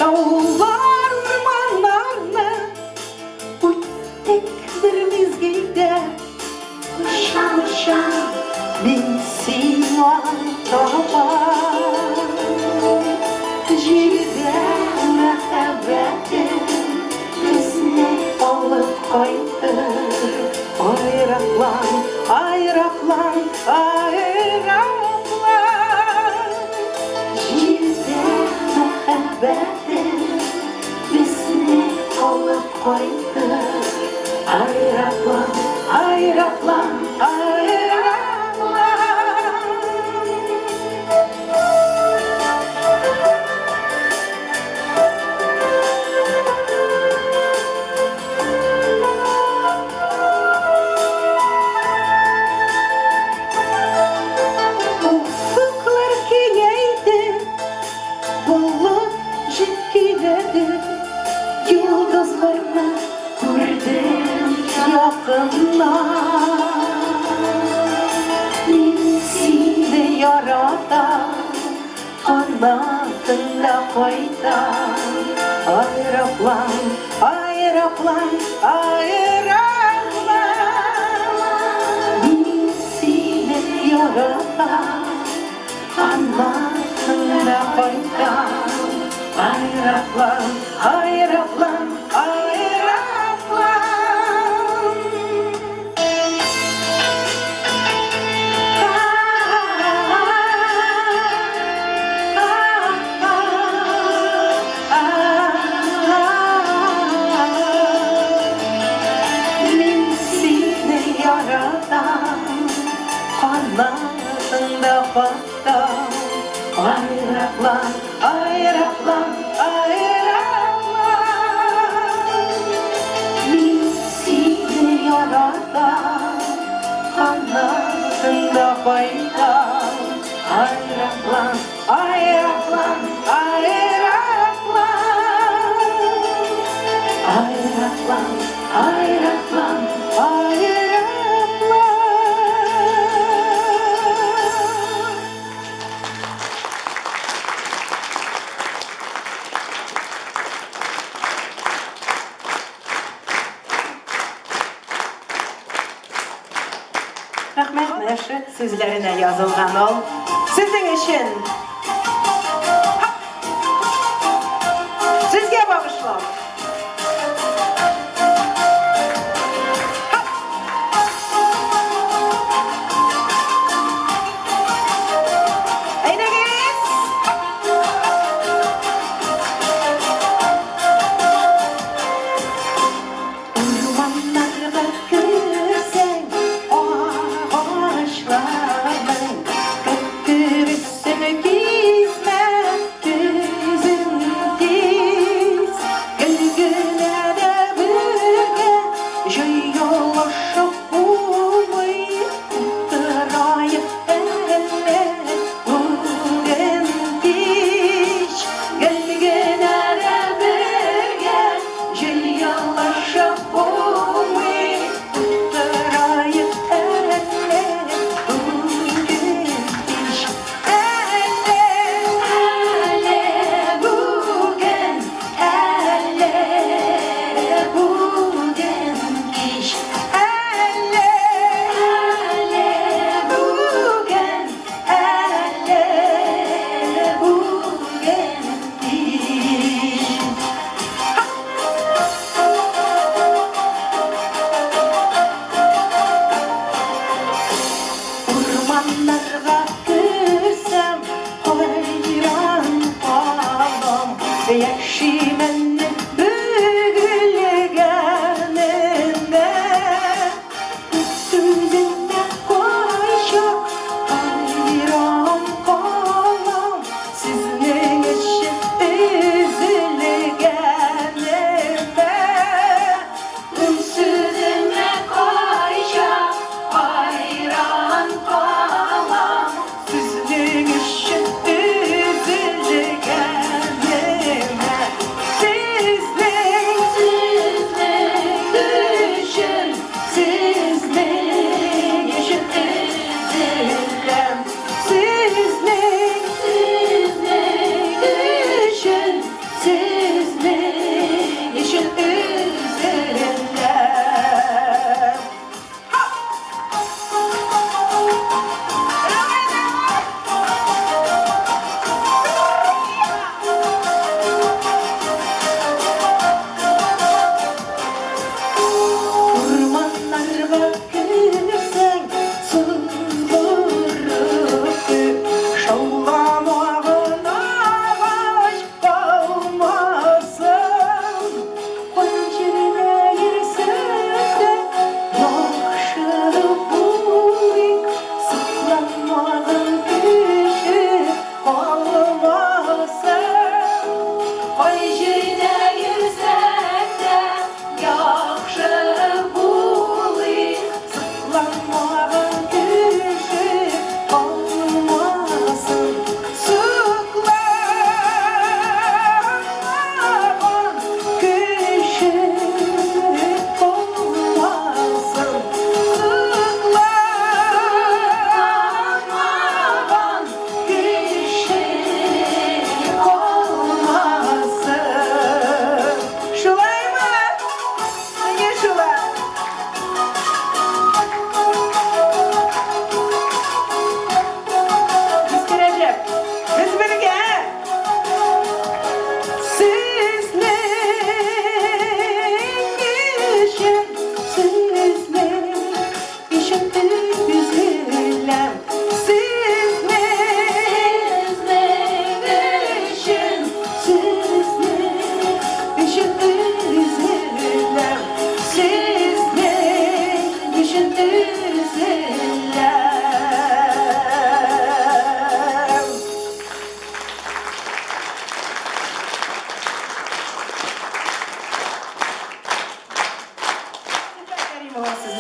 Dağlar ormanlarına Tek bir mizgide Uşan uşan bin sivan taban Jirde mehabbetin Bizne alıp kaydır Ayraplan, ayraplan, ayraplan Jirde mehabbetin Bizne alıp kaydır Ayraplan, ayraplan, ayraplan Ufuklar kengeydi Bulut koydum. Aeroplan, aeroplan, aeroplan. Seni yaratan anlatında koydum. Aeroplan, aeroplan, aeroplan. Anlatında baktım. Aeroplan, aeroplan, aeroplan. Seni yaratan anlatında baktım. Aeroplan, aeroplan, aeroplan. Aeroplan, aeroplan, aeroplan. Rahmet Neşe sözlerine yazılgan ol. Sizin için. Sizge bağışlar.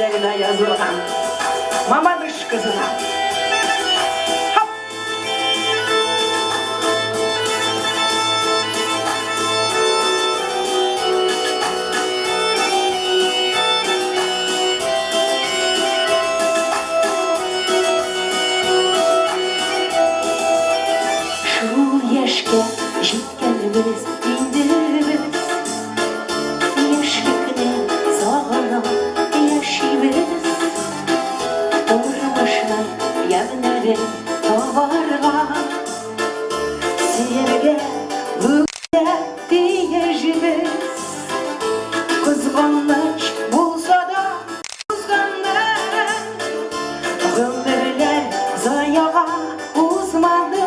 sözlerine yazılgan Mamadış kızına. Hop! Şu yaşga жеткенimiz indir biz Yaşlıkını sağına yaşayız Durmuşlar yanları tavarga Sevge böyle diyeceğiz Kızgınlık bulsa da kızgınlık Ömürler zayağa uzmadı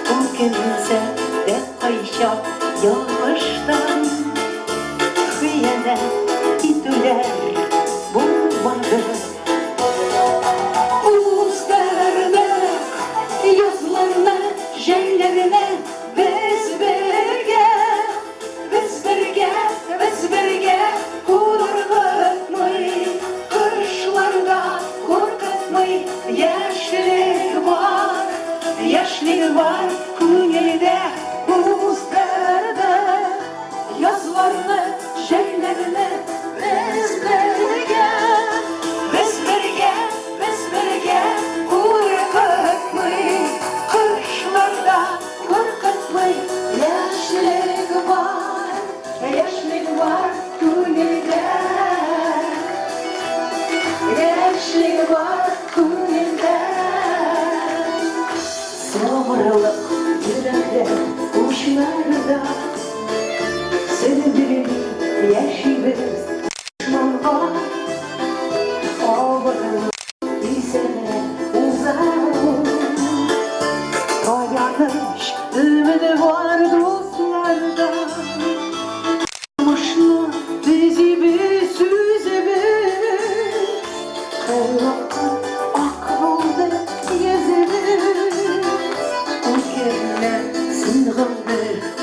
Bu kimse de kayışa yağıştan Hıyene gittiler bulmadı Uzlarına, yazlarına, şeylerine Biz birge, biz birge, biz birge Korkutmayı, kışlarda korkutmayı Yaşlık var, yaşlık var Kuyede, buzlarda Yazlarını, şeylerini Biz birge, biz birge, biz birge Korkutmayı, kışlarda korkutmayı Yaşlık var, yaşlık var Kuyede Yaşlık var Kuyede Savrılık yürekler uçlarda Sevdiğini yaşayız düşmanlar Savrılık ise uzak Dayanış ümidi var dostlarda Muşlu bizi bir süzemiz Kaymaktan akılda gezeriz Ülkeler sınırlı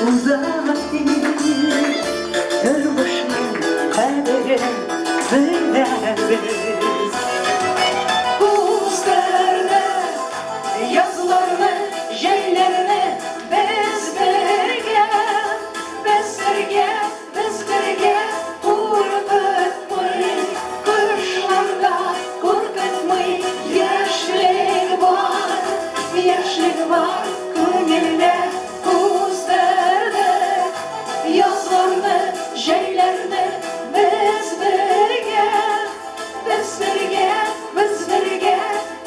uzak değil Her başının kaderi biliriz Buzlarını, yazlarını, şeylerini Biz birge, biz birge, biz birge Korkutmayı, kışlarda korkutmayı Yaşlık var, yaşlık var Gönülde buzlarda Yazlarını, şeylerini Biz birge, biz birge, biz birge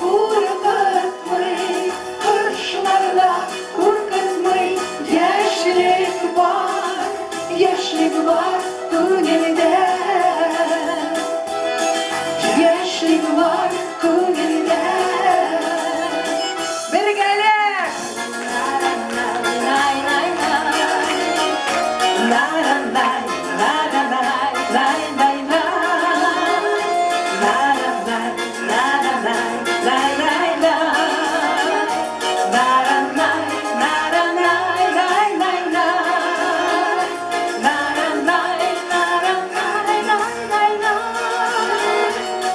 Korkutmayı, kışlarda korkutmayı Yaşlık var, yaşlık var Gönülde Yaşlık var gönülde Birgeler! Nay nay nay La la la, la la la, la la la. La la la, la la la, la la la. La la la, la la la, la la la. La la la, la la la, la la la.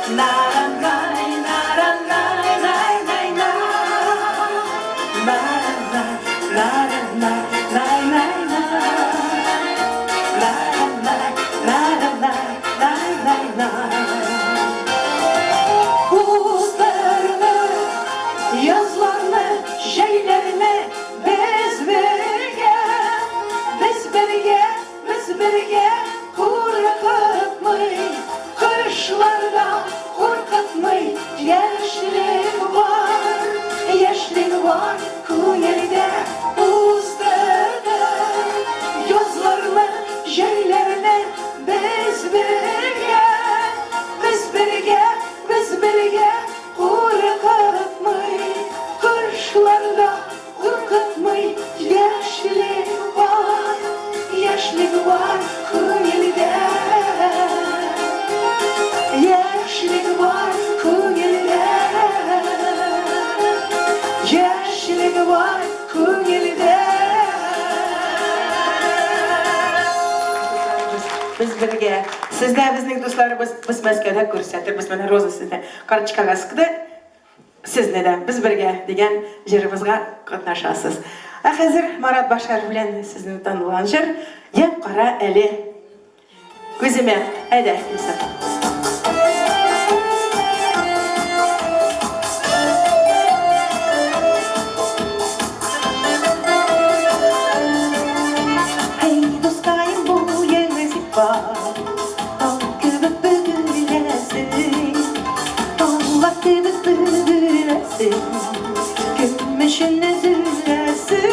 La la la, la la la, la la la. La la la, la la la, la la la. Buzlarını, yazlarını, şeylerini Biz birge, biz birge, biz birge Korkutmayı, kışlarda korkutmayı Yaşlık var, yaşlık var Kuyede, buzlarda Yazlarını, şeylerini Biz birge, biz birge, biz birge Korkutmayı, kışlarda korkutmayı Yaşlık var, yaşlık var Kuyede Yaşlık var Kuyede Yaşlık var Kuyede biz birge. Sizde bizning dostlarımız biz Moskvada ko'rsatir. Biz mana Roza sizde kartchkaga sıkdı. Siz neden biz birge degan jerimizga qatnaşasız. Hazır Marat Başar bilen sizni tanılan jer. Yep qara eli. Gözüme hadi insan. Gümüşün üzülesi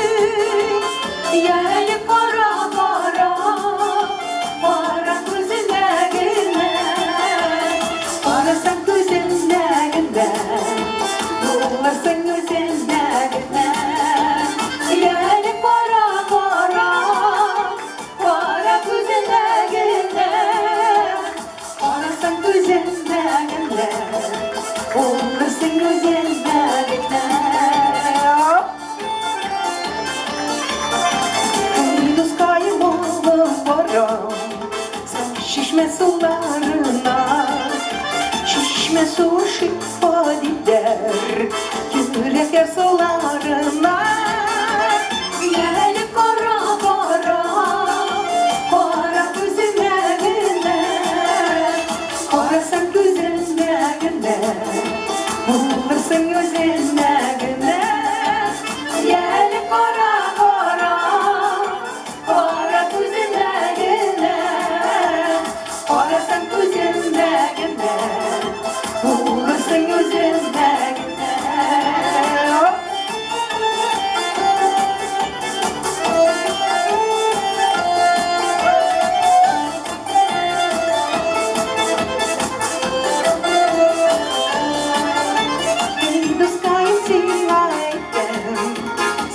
yani para para para gözüne güne para sen gözüne güne bulasın gözüne güne yani para para para gözüne güne para sen gözüne güne bulasın gözüne güne. Şişme sularına, şişme su şifa diler, yürekler sularına. Gel kara kara, kara gözüne güne, kara sen gözüne güne, bulursun gözüne güne. Gel kara kara, kara gözüne güne. Para sen gözümde güne, bulursun gözümde güne. Ey dost kayın silayken,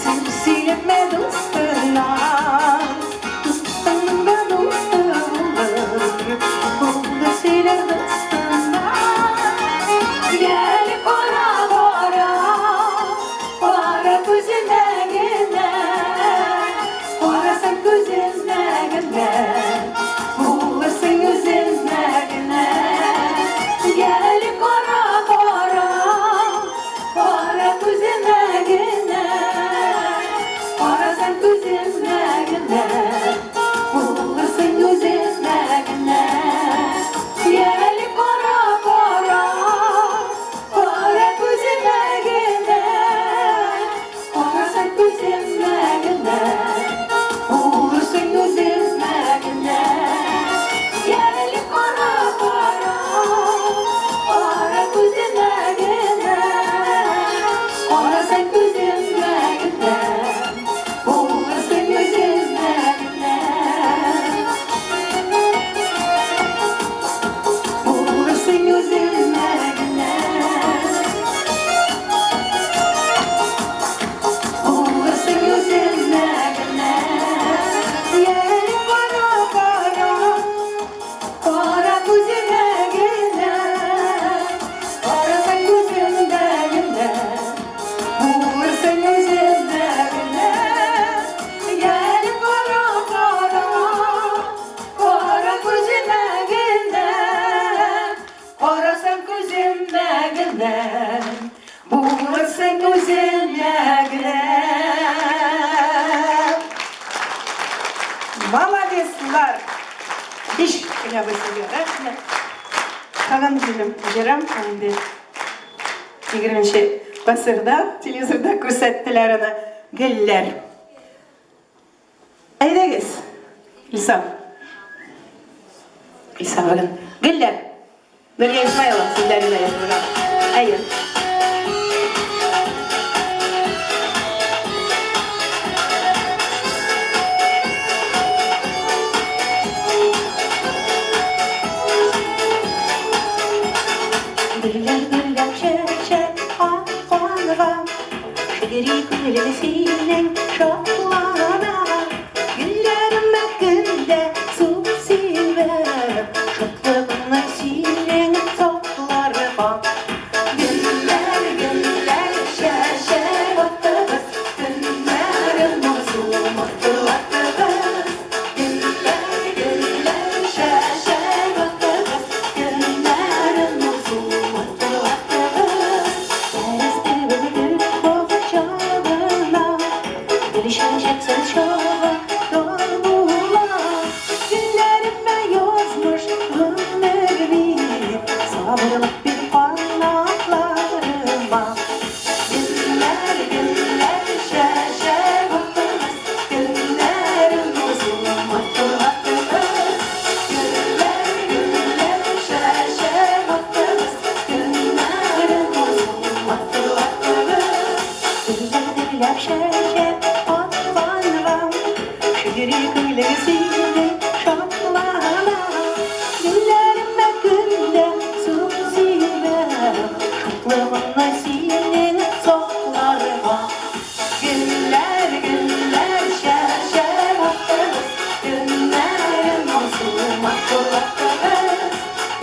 silsileme dostuna. Dostum da dostum olur. Buluşuyla dostuna. Gel para para, para gözüne güne, para sen gözüne güne, bulursun gözüne güne. Gel para para, para gözüne güne, para sen gözüne güne, bulursun gözüne güne. Gel para para, para gözüne güne, para sen gözüne güne, bulursun gözüne güne. Gel para para, para gözüne güne, para sen gözüne güne, bulursun gözüne güne. Bulursun gözüne güne, bulursun gözüne güne. Gel para para, para gözüne güne, para sen gözüne güne, bulursun gözüne güne. Gel para para, para gözüne güne, para sen gözüne güne, bulursun gözüne güne. Молодецлар. İş yapısıyla rahmet. Kalan film Jerem Kandi 20. Basırda televizorda ko'rsatdilar ana giller. Aydagiz. İsam. İsam bilan giller. Nurga Ismailova sizlarga aytdilar. Ayın. Güller güller çeçek akvanığa, şekeri gülesinin şatlağına. Güllerime gülle su silver, şatlığına silin topları bak. Güller güller çeçek attıbız, günlerim uzun attılar. Güller güller çeçek nesiyle şatlana Günlerime günde suzibe Şatlığına senin sokları var Günler günler şer attınız Günlerin olsun hatırlattınız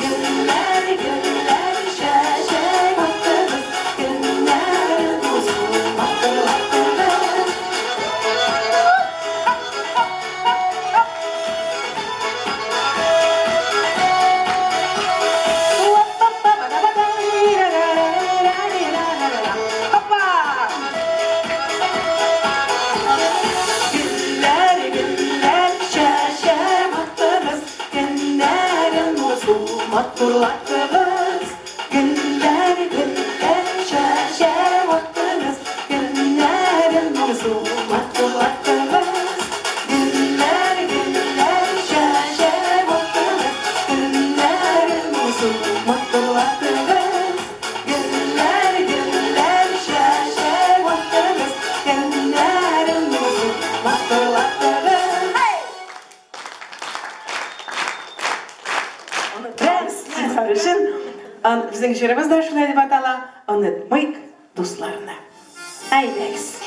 Günler günler şer attınız Günlerin olsun hatırlattınız Güller güller şaşam attınız Günlerin olsun hatırlattınız Güller güller şaşam attınız Günlerin olsun hatırlattınız Güller güller şaşam attınız Günlerin olsun hatırlattınız Güller güller şaşam attınız Günlerin olsun hatırlattınız Biraz sarışın Bizning şiirimiz de şunday deb atala Unutmayk dostlarını Aybex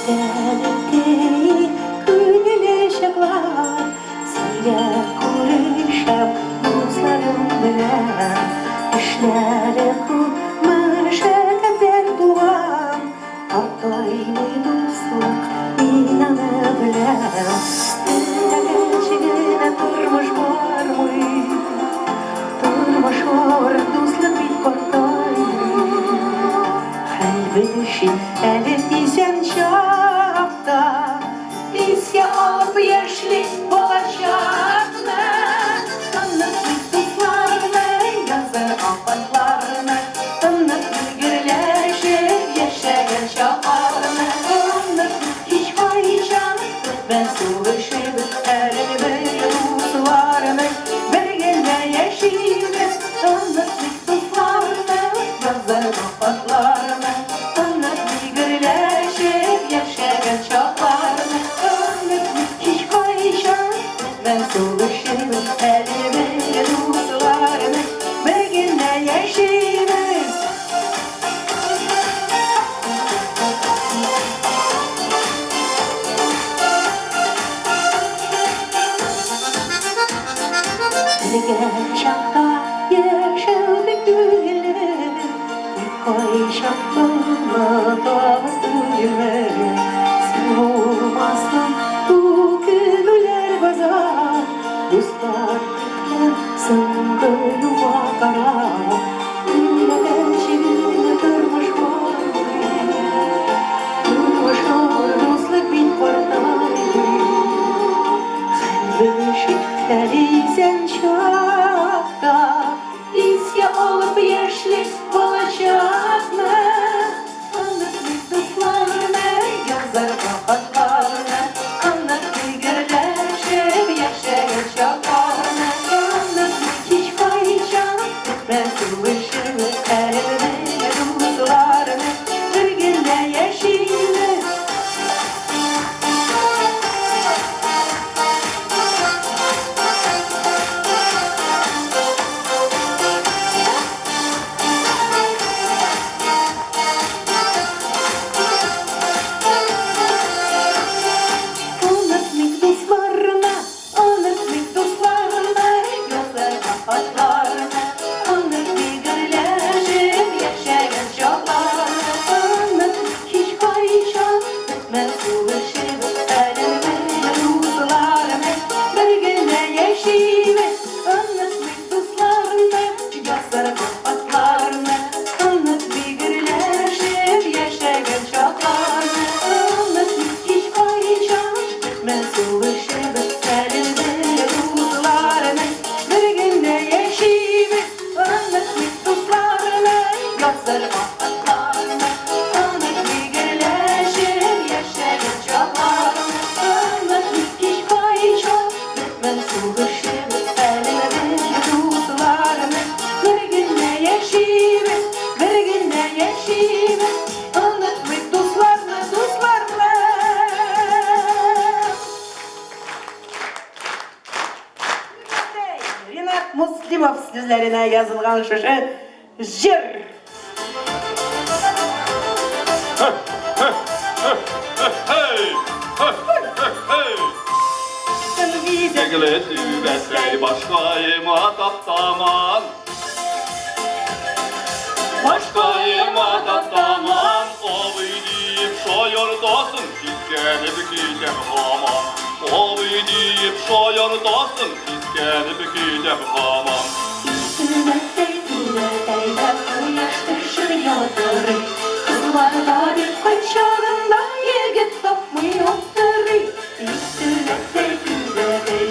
Derdi gönül şaklar Sile kuruşap dostlarım bilen İşleri kurmaşa kadar duam Atlaylı dostluk inanı bilen Gerçeğine durmuş var mı? Durmuş var dostluk bir korkaydı Kalbişi elindiysen şapta Bizge alıp yaşlı olacaklar Tanıdık dostlarına yazır afatlarına Tanıdık gürleşip yaşayan şaplarına Tanıdık hiç kayacağım Ben suluşum elini böyle dostlarına Bergenle yaşayımız Tanıdık dostlarına yazır afatlarına Tanıdık gürleşip yaşayan şaplarına Tanıdık hiç kayacağım Ben suluşum yüzlerine yazılgan şuşu jir. Sevgili dübetey başkayıma taptaman Başkayıma taptaman Ovi deyip şoyordasın Fiskeni bükücem haman Ovi deyip şoyordasın Fiskeni bükücem haman Tübetey tübetey yaştışır yolları Kızlarda bir kaçağında yigit tapmıyordur Tübetey tübetey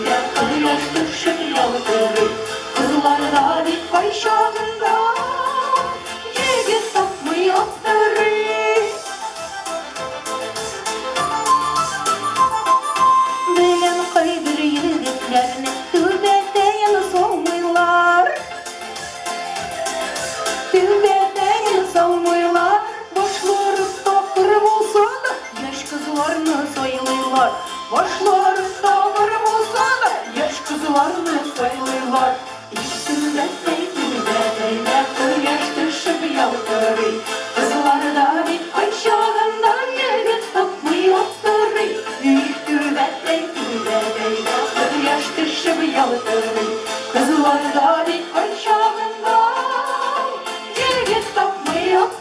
yaştışır yolları Kızlarda bir kaçağında yigit tapmıyordur Bilen kaydır yigitlerini tübeteyini soğumuyorlar Tübeteyini soğumuyorlar Başları tapır olsa da yaş kızlarını soyuluyorlar Başları tapır olsa da yaş kızlarını soyuluyorlar Tübetey tübetey yaş dışı yaltırı Kızlarda bir aşağında yigit tapmıyordur Tübetey tübetey yaş dışı yaltırı Kızlarda bir aşağında yigit tapmıyordur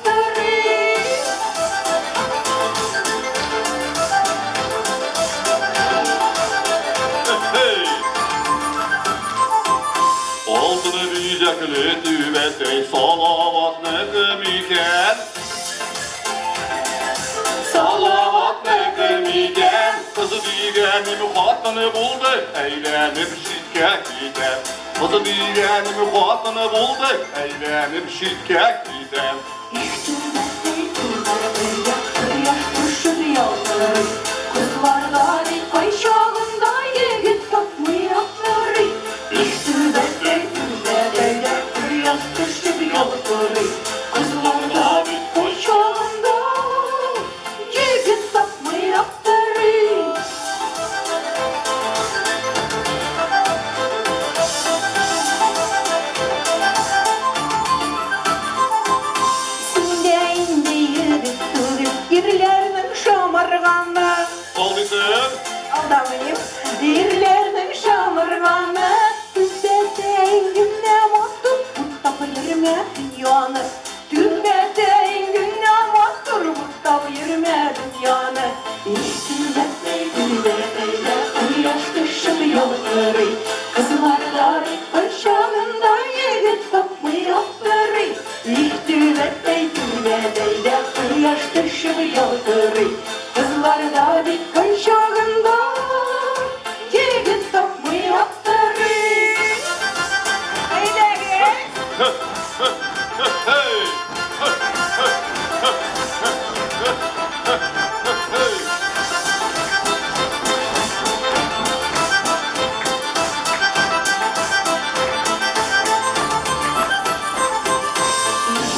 Hey! Altını büyücekli dübetey salavat ne demiken Salavat ne demiken Kızı diyenim hatını buldu Eğlenip şirket gider Kızı diyenim hatını buldu Eğlenip şirket gider Tübetey tübetey yaş dışı yaltırı Kızlarda bir aşağında yigit tapmıyordur Tübetey tübetey yaş dışı yaltırı Kızlarda bir aşağında yigit tapmıyordur Sinde indi yigit yerlerinin şamarganı Oldysın Aldamayayım. Yerlerinin şamarganı Tübetey günne mutlu Tapılırma dünyanı Tübetey günne mutlu Tapılırma dünyanı Tübetey tübetey yaş dışı yolları Kızlarda aşağında yigit tapmıyordur Tübetey tübetey yaş dışı yolları Kızlarda bir aşağında yigit tapmıyordur Haydi git Hey!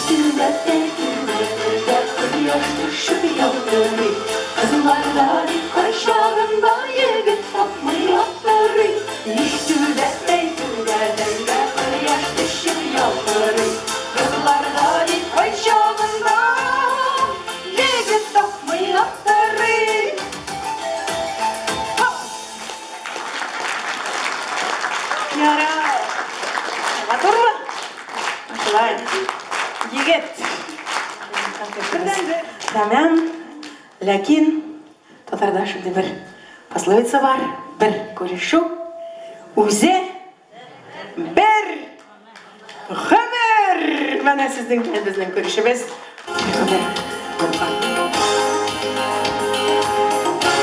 Tübetey tübetey yaş dışı yolları Kızlarda bir aşağında yigit tapmıyordur Tübetey tübetey yaş dışı yolları Kızlarda bir aşağında yigit tapmıyordur Yara. Matır mı? Başlayın. Yigit. Tamam. Lakin Tatarda şimdi bir пословица var. Bir көрüşü. Üze bir ömür. Mana sizin bilen bizning көрüşümüz.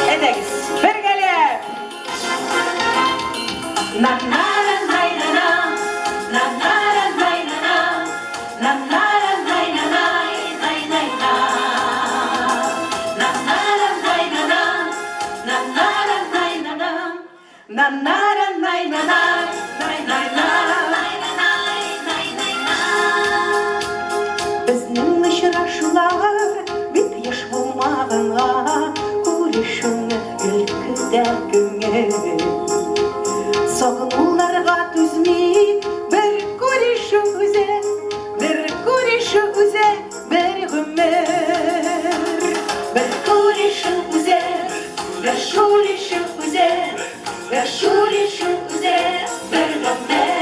Edegiz. Birgele. Na na na na na na na na na na na Na na na nay na nay nay nay Безнең очрашулар бит яш булмаганга күрешүң өлкәдә күңел Сагынуларга түзми бер күр şu güzel, ver şuri şu güzel, ver şuri şu güzel, ver gönder.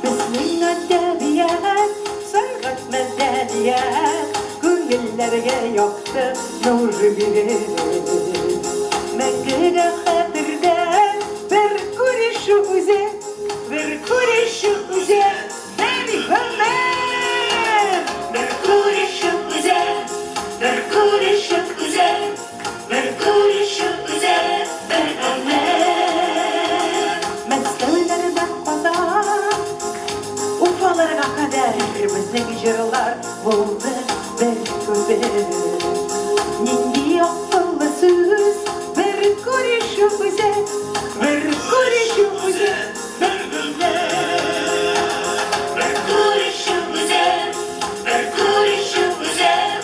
Bizning adabiyat, sanat medeniyet, gönüllerge yoktı nur bilir. Mengere hatırdan, ver kuri şu güzel, ver kuri şu güzel, ver gönder. Ver kuri şu güzel, ver kuri şu güzel, ver kuri şu güzel, ver gönder. Mesleğlerden pazar, ufalarına kadar bizning jırlar buldu ver gönder. Nindi akıllı söz, ver kuri şu güzel, ver kuri şu güzel, ver gönder. Ver kuri şu güzel, ver kuri şu güzel,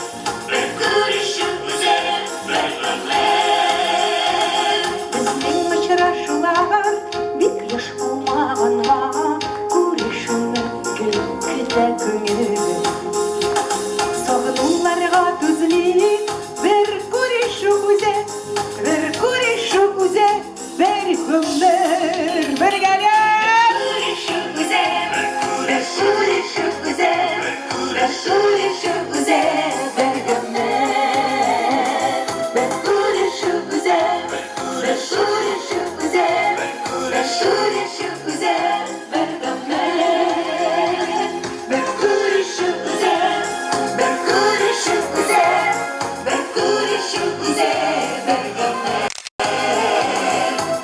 ver kuri şu güzel, ver gönder. Bizning uçrashuvlar bir yosh olmaganга, ko'rishuvni kuta ko'ngil. Sog'inlarga tuzlik, ver kuri şu güzel, ver kuri şu güzel, ver gönder. Ver gel kuri şu güzel, ver kuri şu güzel, ver kuri şu güzel, ver gönder. Ver kuri şu güzel, ver kuri şu güzel, ver kuri şu güzel, ver gönder. Ver kuri şu güzel, ver kuri şu güzel, ver kuri şu güzel, ver gönder.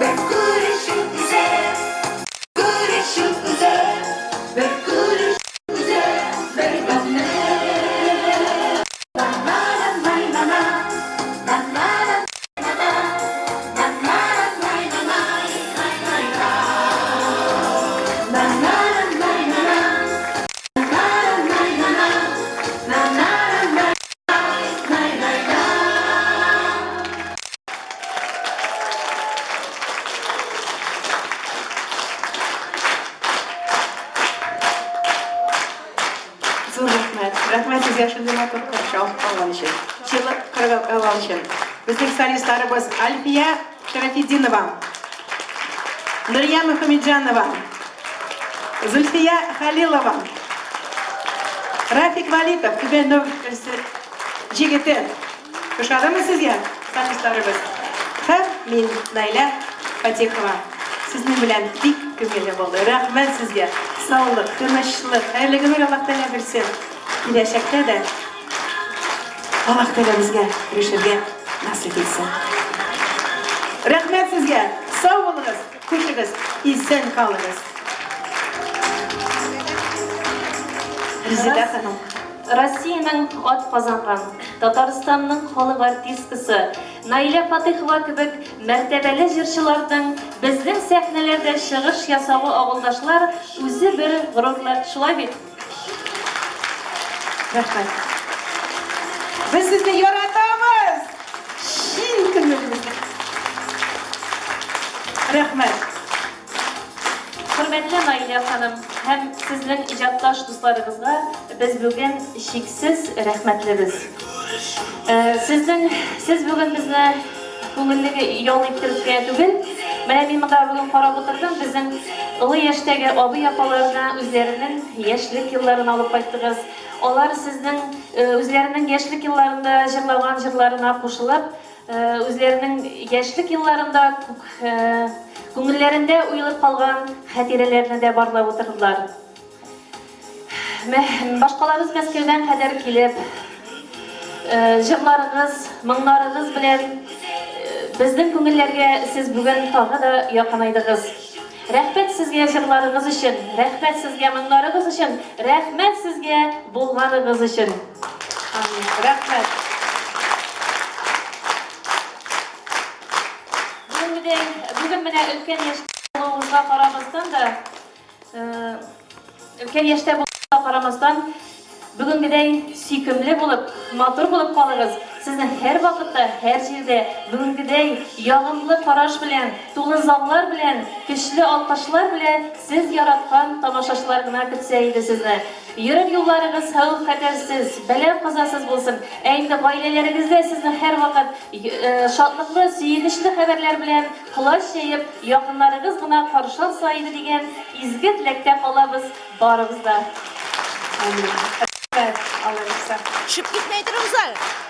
Ver kuri şu güzel, kuri şu güzel, ver kuri şu güzel, ver gönder. Na na na na na, na na na na, na na na na na, na na na na na, na na na na, na na na na. Зур рәхмәт. Рәхмәт сезгә шундый матур каршы алган өчен. Җырлап кыргып алган өчен. Безнең солистларыбыз Альфия Шарафетдинова, Нурия Мөхәммәтҗанова, Зульфия Халилова, Рафик Валитов, Түбән Новгород җегете. Ошадымы сезгә солистларыбыз? Һәм мин Найля Фатихова. Сезнең белән бик күңелле булды. Рәхмәт сезгә. Саулык, тынычлык, хәерле гомер Аллаһ Тәгалә бирсен. Киләчәктә дә Аллаһ Тәгалә безгә ирешергә насыйп итсен. Рәхмәт сезгә. Сау булыгыз, күчегез, исән калыгыз. Резеда ханым. Россиянең ат казанган, Татарстанның халык артисткасы Найля Фатихова кебек мәртәбәле җырчыларның безнең сәхнәләрдә чыгыш ясавы авылдашлар үзе бер горурлык, шулай бит? Рәхмәт. Без сезне яратабыз. Чын күңелебездән. Рәхмәт. Хөрмәтле Найля ханым һәм сезнең иҗатташ дусларыгызга без бүген чиксез рәхмәтлебез. Сез бүген безне күңеллеге ял иттерергә түгел, менә мин монда бүген карап утырдым, безнең олы яшьтәге абый-апаларына үзләренең яшьлек елларын алып кайттыгыз. Алар сезнең үзләренең яшьлек елларында җырлаган җырларына кушылып, үзләренең яшьлек елларында күңелләрендә уелып калган хатирәләрне дә барлап утырдылар. Башкаларыбыз Мәскәүдән кадәр килеп, җырларыгыз, моңнарыгыз белән безнең күңелләргә сез бүген тагы да якынайдыгыз. Рәхмәт сезгә җырларыгыз өчен, рәхмәт сезгә моңнарыгыз өчен, рәхмәт сезгә булганыгыз өчен. Рәхмәт. Бүген менә өлкән яшьтә булуыгызга карамастан да, өлкән яшьтә булуыгызга карамастан, бүгенгедәй сөйкемле булып, матур булып калыгыз. Sizin her vaqtda, her жерде бүгінгідей яғымлы қараш білен, тулы заллар білен, көчле алқышлар білен siz yaratқан тамашашылар гына көтсә иде сезне. Йөрәк юлларыгыз хәвеф хәтәрсез, бәла казасыз булсын. Әйнде гаиләләрегездә сезне һәр вакыт шатлыклы, сөенечле хәбәрләр белән кылач җәеп, якыннарыгыз гына каршы алса иде дигән изге теләктә калабыз барыбыз да. Аллаһ Шып китмәй торыгызлар.